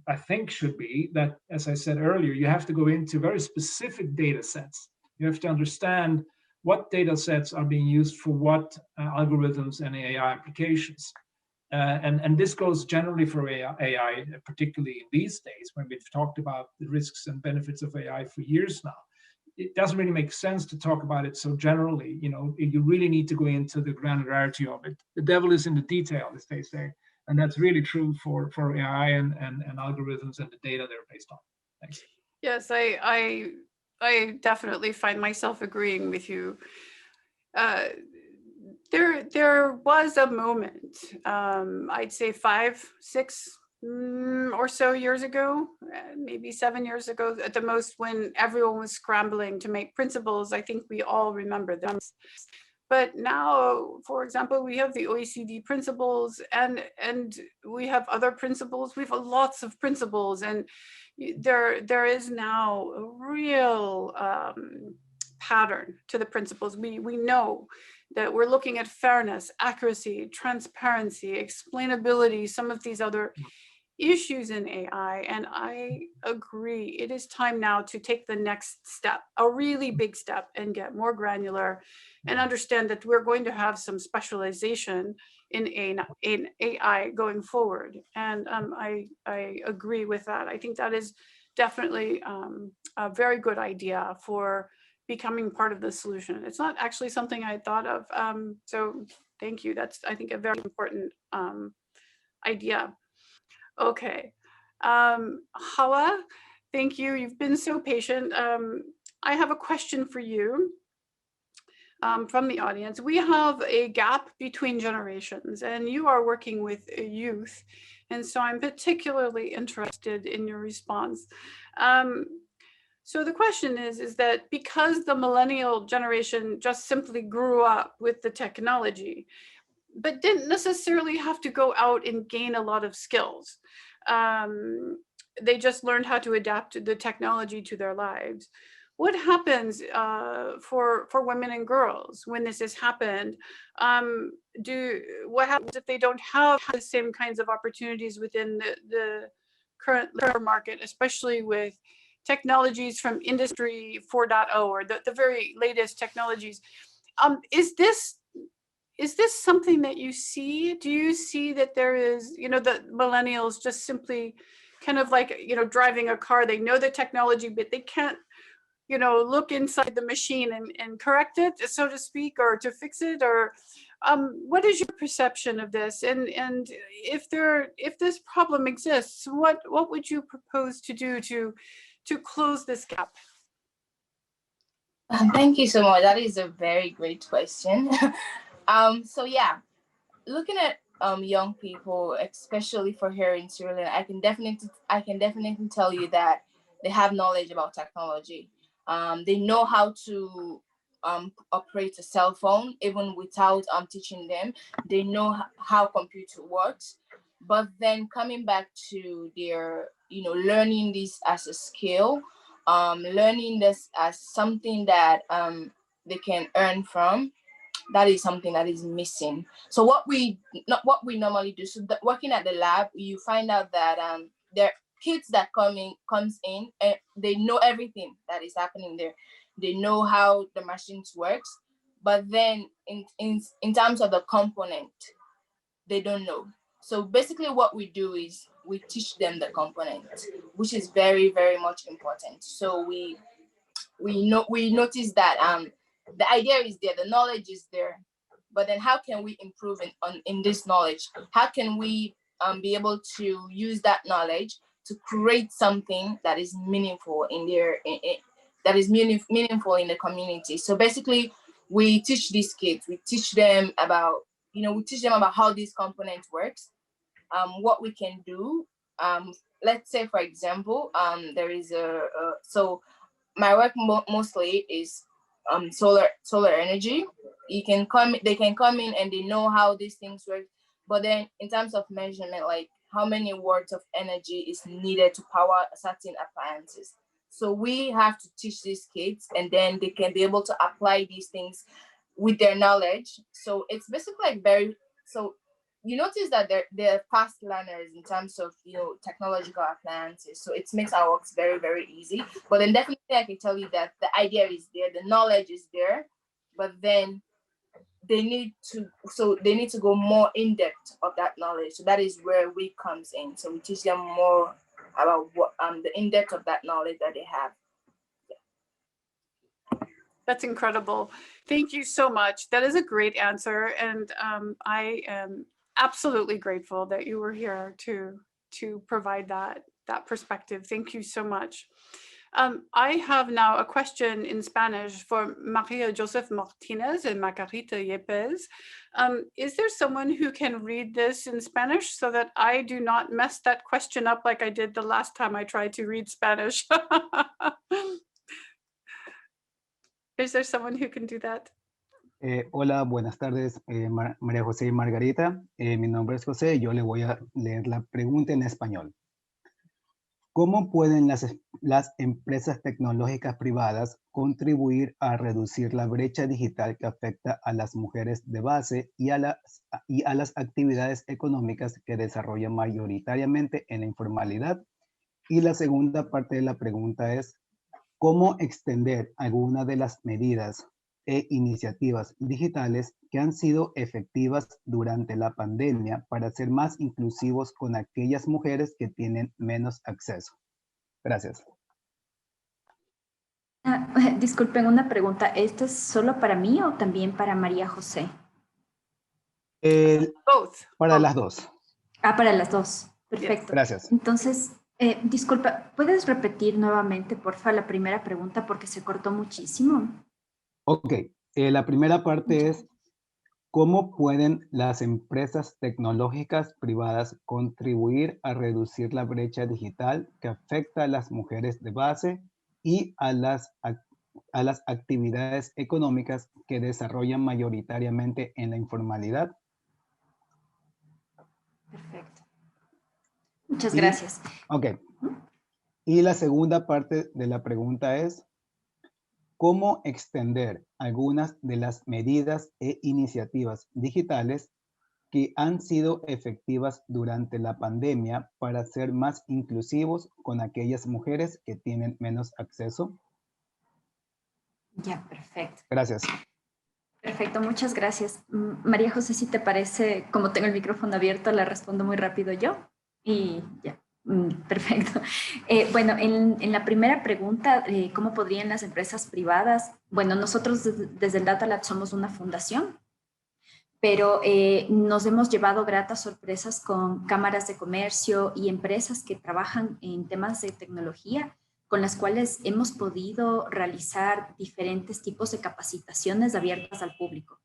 I think, should be that, as I said earlier, you have to go into very specific data sets. You have to understand what data sets are being used for what algorithms and AI applications. And this goes generally for AI, particularly in these days when we've talked about the risks and benefits of AI for years now. It doesn't really make sense to talk about it so generally. You really need to go into the granularity of it. The devil is in the detail, as they say. And that's really true for AI and algorithms and the data they're based on. Thanks. Yes, I There was a moment, I'd say 5, 6 or so years ago, maybe 7 years ago at the most, when everyone was scrambling to make principles. I think we all remember them. But now, for example, we have the OECD principles, and we have other principles. We have lots of principles, and there is now a real pattern to the principles. We know that we're looking at fairness, accuracy, transparency, explainability, some of these other issues in AI. And I agree, it is time now to take the next step, a really big step, and get more granular and understand that we're going to have some specialization in AI going forward. And I agree with that. I think that is definitely a very good idea for becoming part of the solution. It's not actually something I thought of. So thank you. That's, I think, a very important idea. Okay. Hawa, thank you. You've been so patient. I have a question for you from the audience. We have a gap between generations, and you are working with youth. And so I'm particularly interested in your response. So the question is that because the millennial generation just simply grew up with the technology, but didn't necessarily have to go out and gain a lot of skills. They just learned how to adapt the technology to their lives. What happens for women and girls when this has happened? What happens if they don't have the same kinds of opportunities within the current labor market, especially with technologies from Industry 4.0 or the very latest technologies? Is this something that you see? Do you see that there is, the millennials just simply kind of like, driving a car, they know the technology, but they can't, look inside the machine and correct it, so to speak, or to fix it? Or what is your perception of this? And if this problem exists, what would you propose to do to close this gap? Thank you so much. That is a very great question. So yeah, looking at young people, especially for here in Sierra Leone, I can definitely tell you that they have knowledge about technology. They know how to operate a cell phone even without teaching them. They know how computer works. But then coming back to their, learning this as a skill, learning this as something that they can earn from, that is something that is missing. So what we normally do, so working at the lab, you find out that there are kids that comes in and they know everything that is happening there. They know how the machines works, but then in terms of the component, they don't know. So basically what we do is we teach them the component, which is very, very much important. So we notice that the idea is there, the knowledge is there, but then how can we improve in this knowledge? How can we be able to use that knowledge to create something that is meaningful meaningful in the community? So basically, we teach these kids, we teach them about how this component works, what we can do. Let's say, for example, there is so my work mostly is solar energy. They can come in and they know how these things work, but then in terms of measurement, like how many watts of energy is needed to power certain appliances. So we have to teach these kids, and then they can be able to apply these things with their knowledge. So it's basically like you notice that they're fast learners in terms of technological appliances. So it makes our works very, very easy. But then definitely I can tell you that the idea is there, the knowledge is there, but then they need to go more in depth of that knowledge. So that is where we comes in. So we teach them more about what the in depth of that knowledge that they have. That's incredible. Thank you so much. That is a great answer. And I am absolutely grateful that you were here to provide that perspective. Thank you so much. I have now a question in Spanish for Maria Joseph Martinez and Margarita Yepes. Is there someone who can read this in Spanish so that I do not mess that question up like I did the last time I tried to read Spanish? Is there someone who can do that? Hola, buenas tardes, María José y Margarita. Mi nombre es José y yo le voy a leer la pregunta en español. ¿Cómo pueden las empresas tecnológicas privadas contribuir a reducir la brecha digital que afecta a las mujeres de base y a las actividades económicas que desarrollan mayoritariamente en la informalidad? Y la segunda parte de la pregunta es, ¿cómo extender algunas de las medidas e iniciativas digitales que han sido efectivas durante la pandemia para ser más inclusivos con aquellas mujeres que tienen menos acceso? Gracias. Disculpen, una pregunta. ¿Esto es solo para mí o también para María José? Both. Para las dos. Ah, para las dos. Perfecto. Gracias. Entonces, disculpa, ¿puedes repetir nuevamente, porfa, la primera pregunta porque se cortó muchísimo? Ok, la primera parte es, ¿cómo pueden las empresas tecnológicas privadas contribuir a reducir la brecha digital que afecta a las mujeres de base y a las actividades económicas que desarrollan mayoritariamente en la informalidad? Perfecto. Muchas gracias. Ok. Y la segunda parte de la pregunta es, ¿cómo extender algunas de las medidas e iniciativas digitales que han sido efectivas durante la pandemia para ser más inclusivos con aquellas mujeres que tienen menos acceso? Ya, perfecto. Gracias. Perfecto, muchas gracias. María José, si te parece, como tengo el micrófono abierto, la respondo muy rápido yo. Y ya, perfecto. Bueno, en la primera pregunta, ¿cómo podrían las empresas privadas? Bueno, nosotros desde el Data Lab somos una fundación, pero nos hemos llevado gratas sorpresas con cámaras de comercio y empresas que trabajan en temas de tecnología, con las cuales hemos podido realizar diferentes tipos de capacitaciones abiertas al público.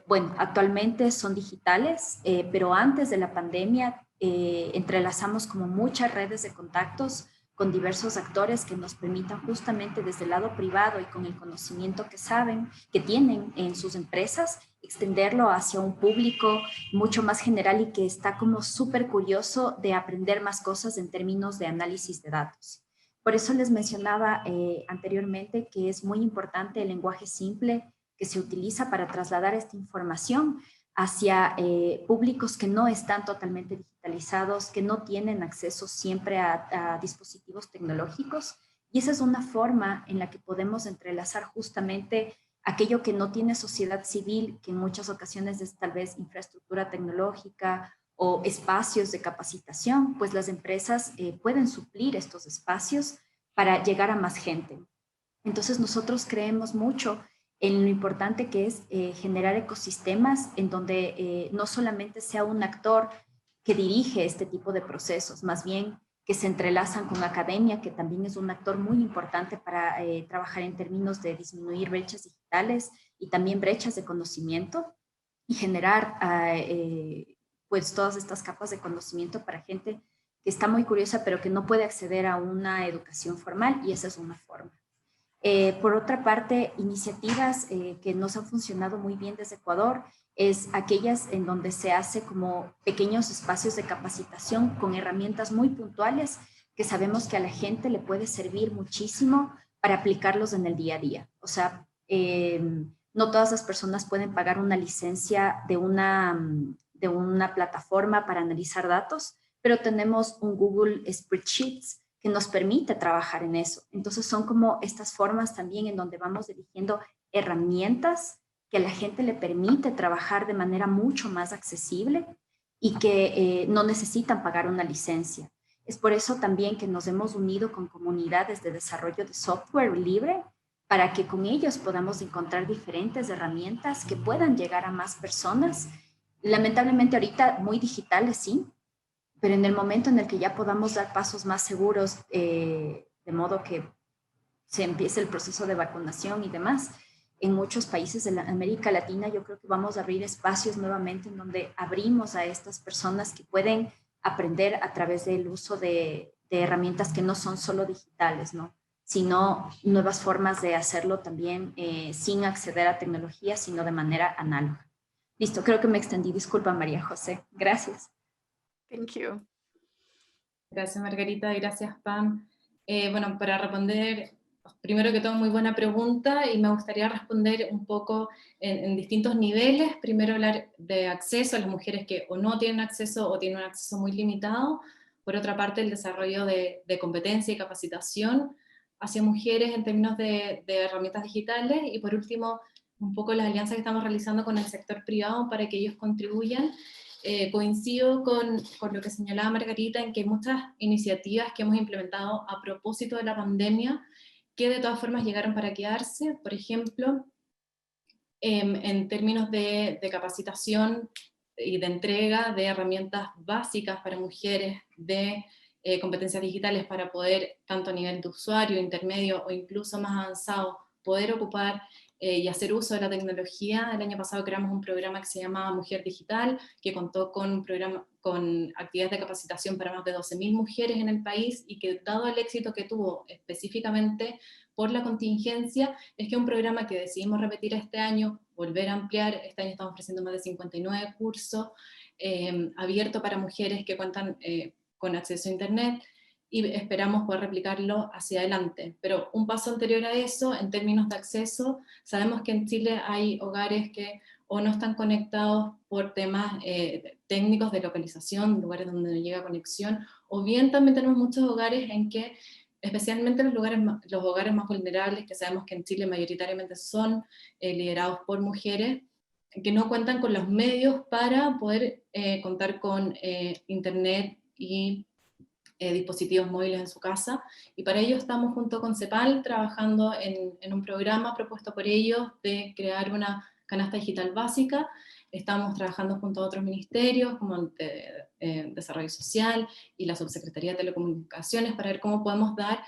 Bueno, actualmente son digitales, pero antes de la pandemia entrelazamos como muchas redes de contactos con diversos actores que nos permitan justamente desde el lado privado y con el conocimiento que saben, que tienen en sus empresas, extenderlo hacia un público mucho más general y que está como súper curioso de aprender más cosas en términos de análisis de datos. Por eso les mencionaba anteriormente que es muy importante el lenguaje simple que se utiliza para trasladar esta información hacia públicos que no están totalmente digitalizados, que no tienen acceso siempre a dispositivos tecnológicos. Y esa es una forma en la que podemos entrelazar justamente aquello que no tiene sociedad civil, que en muchas ocasiones es tal vez infraestructura tecnológica o espacios de capacitación, pues las empresas pueden suplir estos espacios para llegar a más gente. Entonces nosotros creemos mucho en lo importante que es generar ecosistemas en donde no solamente sea un actor que dirige este tipo de procesos, más bien que se entrelazan con academia, que también es un actor muy importante para trabajar en términos de disminuir brechas digitales y también brechas de conocimiento y generar pues todas estas capas de conocimiento para gente que está muy curiosa pero que no puede acceder a una educación formal, y esa es una forma. Por otra parte, iniciativas que nos han funcionado muy bien desde Ecuador es aquellas en donde se hace como pequeños espacios de capacitación con herramientas muy puntuales que sabemos que a la gente le puede servir muchísimo para aplicarlos en el día a día. O sea, no todas las personas pueden pagar una licencia de una plataforma para analizar datos, pero tenemos un Google Spreadsheets que nos permite trabajar en eso. Entonces son como estas formas también en donde vamos dirigiendo herramientas que a la gente le permite trabajar de manera mucho más accesible y que no necesitan pagar una licencia. Es por eso también que nos hemos unido con comunidades de desarrollo de software libre para que con ellos podamos encontrar diferentes herramientas que puedan llegar a más personas. Lamentablemente ahorita muy digitales, sí, pero en el momento en el que ya podamos dar pasos más seguros de modo que se empiece el proceso de vacunación y demás. En muchos países de América Latina yo creo que vamos a abrir espacios nuevamente en donde abrimos a estas personas que pueden aprender a través del uso de herramientas que no son solo digitales, ¿no? Sino nuevas formas de hacerlo también sin acceder a tecnología, sino de manera análoga. Listo, creo que me extendí. Disculpa, María José. Gracias. Thank you. Gracias, Margarita, y gracias, Pam. Bueno, para responder, primero que todo, muy buena pregunta, y me gustaría responder un poco en distintos niveles. Primero hablar de acceso a las mujeres que o no tienen acceso o tienen un acceso muy limitado. Por otra parte, el desarrollo de competencia y capacitación hacia mujeres en términos de herramientas digitales. Y por último, un poco las alianzas que estamos realizando con el sector privado para que ellos contribuyan. Coincido con lo que señalaba Margarita, en que hay muchas iniciativas que hemos implementado a propósito de la pandemia que de todas formas llegaron para quedarse. Por ejemplo, en términos de capacitación y de entrega de herramientas básicas para mujeres, de competencias digitales para poder, tanto a nivel de usuario, intermedio o incluso más avanzado, poder ocupar y hacer uso de la tecnología. El año pasado creamos un programa que se llamaba Mujer Digital, que contó con actividades de capacitación para más de 12.000 mujeres en el país, y que, dado el éxito que tuvo específicamente por la contingencia, es que un programa que decidimos repetir este año, volver a ampliar. Este año estamos ofreciendo más de 59 cursos abiertos para mujeres que cuentan con acceso a Internet, y esperamos poder replicarlo hacia adelante. Pero un paso anterior a eso, en términos de acceso, sabemos que en Chile hay hogares que o no están conectados por temas técnicos de localización, lugares donde no llega conexión, o bien también tenemos muchos hogares en que, especialmente los hogares más vulnerables, que sabemos que en Chile mayoritariamente son liderados por mujeres, que no cuentan con los medios para poder contar con Internet y dispositivos móviles en su casa, y para ello estamos junto con CEPAL trabajando en un programa propuesto por ellos de crear una canasta digital básica. Estamos trabajando junto a otros ministerios como el de Desarrollo Social y la Subsecretaría de Telecomunicaciones para ver cómo podemos dar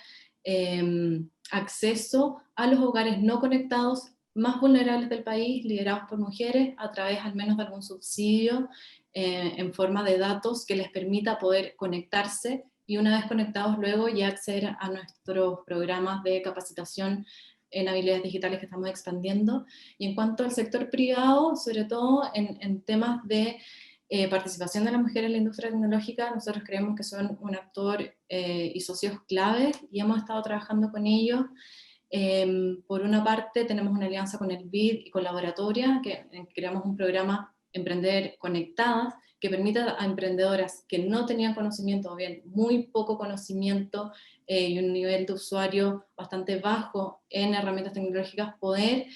acceso a los hogares no conectados más vulnerables del país, liderados por mujeres, a través al menos de algún subsidio en forma de datos que les permita poder conectarse, y una vez conectados luego ya acceder a nuestros programas de capacitación en habilidades digitales que estamos expandiendo. Y en cuanto al sector privado, sobre todo en temas de participación de las mujeres en la industria tecnológica, nosotros creemos que son un actor y socios claves, y hemos estado trabajando con ellos. Por una parte tenemos una alianza con el BID y con Laboratoria, que creamos un programa Emprender Conectadas, que permite a emprendedoras que no tenían conocimiento, o bien muy poco conocimiento y un nivel de usuario bastante bajo en herramientas tecnológicas, poder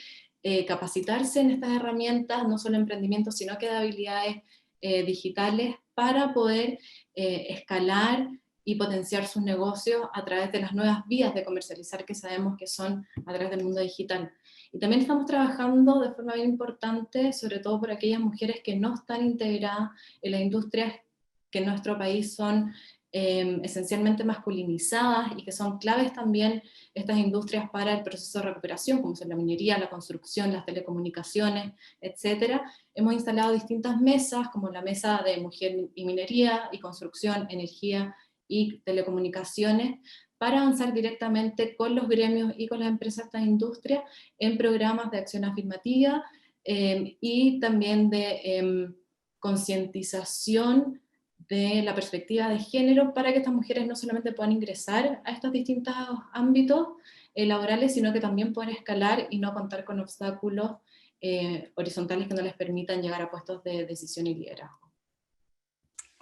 capacitarse en estas herramientas, no solo emprendimiento, sino que de habilidades digitales, para poder escalar y potenciar sus negocios a través de las nuevas vías de comercializar que sabemos que son a través del mundo digital. Y también estamos trabajando de forma bien importante, sobre todo por aquellas mujeres que no están integradas en las industrias que en nuestro país son esencialmente masculinizadas, y que son claves también estas industrias para el proceso de recuperación, como son la minería, la construcción, las telecomunicaciones, etc. Hemos instalado distintas mesas, como la mesa de mujer y minería, y construcción, energía y telecomunicaciones, para avanzar directamente con los gremios y con las empresas de estas industrias en programas de acción afirmativa y también de concientización de la perspectiva de género, para que estas mujeres no solamente puedan ingresar a estos distintos ámbitos laborales, sino que también puedan escalar y no contar con obstáculos horizontales que no les permitan llegar a puestos de decisión y liderazgo.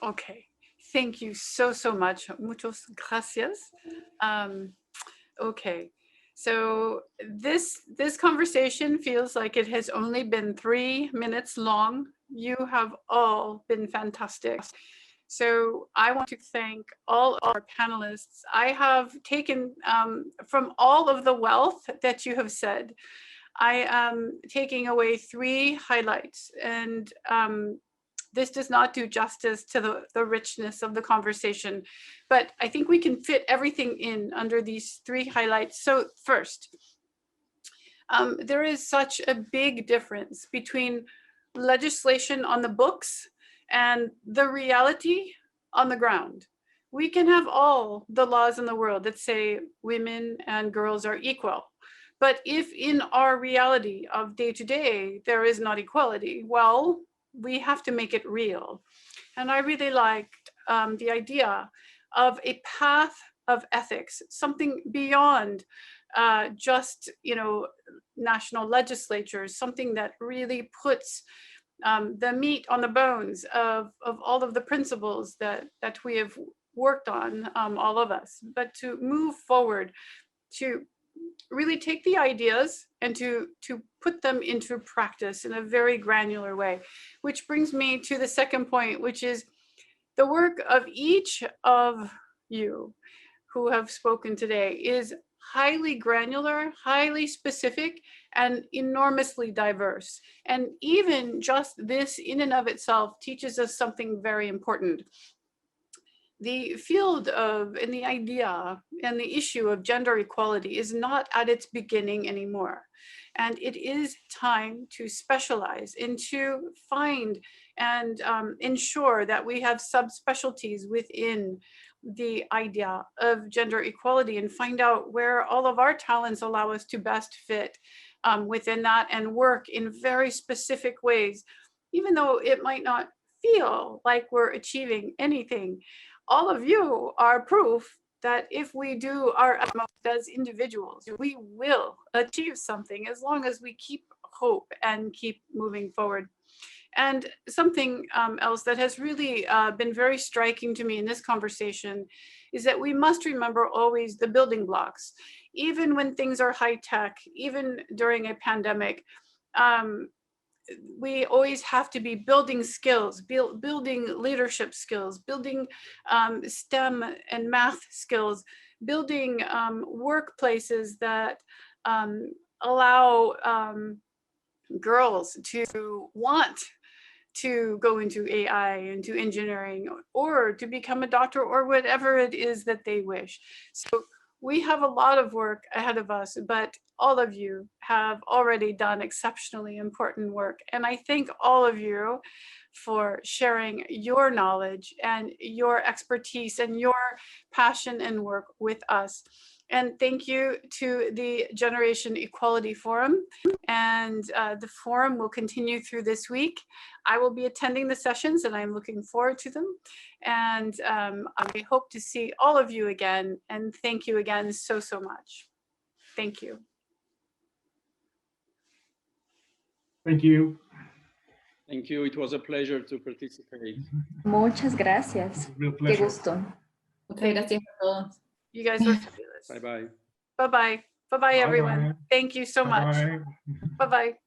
Okay. Thank you so much. Muchas gracias. Okay, so this conversation feels like it has only been 3 minutes long. You have all been fantastic. So I want to thank all our panelists. I have taken from all of the wealth that you have said, I am taking away 3 highlights. And this does not do justice to the richness of the conversation, but I think we can fit everything in under these 3 highlights. So first, there is such a big difference between legislation on the books and the reality on the ground. We can have all the laws in the world that say women and girls are equal. But if in our reality of day to day, there is not equality, well, we have to make it real. And I really liked the idea of a path of ethics, something beyond just, national legislatures, something that really puts the meat on the bones of all of the principles that we have worked on, all of us, but to move forward, to really take the ideas and to put them into practice in a very granular way, which brings me to the second point, which is the work of each of you who have spoken today is highly granular, highly specific, and enormously diverse. And even just this in and of itself teaches us something very important. The field of, and the idea and the issue of gender equality is not at its beginning anymore. And it is time to specialize and to find and ensure that we have subspecialties within the idea of gender equality and find out where all of our talents allow us to best fit within that and work in very specific ways, even though it might not feel like we're achieving anything. All of you are proof that if we do our utmost as individuals, we will achieve something as long as we keep hope and keep moving forward. And something else that has really been very striking to me in this conversation is that we must remember always the building blocks. Even when things are high tech, even during a pandemic, we always have to be building skills, building leadership skills, building STEM and math skills, building workplaces that allow girls to want to go into AI, into engineering, or to become a doctor, or whatever it is that they wish. So we have a lot of work ahead of us, but all of you have already done exceptionally important work. And I thank all of you for sharing your knowledge and your expertise and your passion and work with us. And thank you to the Generation Equality Forum. And the forum will continue through this week. I will be attending the sessions and I'm looking forward to them. And I hope to see all of you again. And thank you again so much. Thank you. Thank you. Thank you. It was a pleasure to participate. Muchas gracias. Real Qué pleasure. gusto. Muchas gracias a todos. You guys were fabulous. Bye-bye. Bye-bye. Bye-bye, everyone. Bye-bye. Thank you so much. Bye-bye. Bye-bye.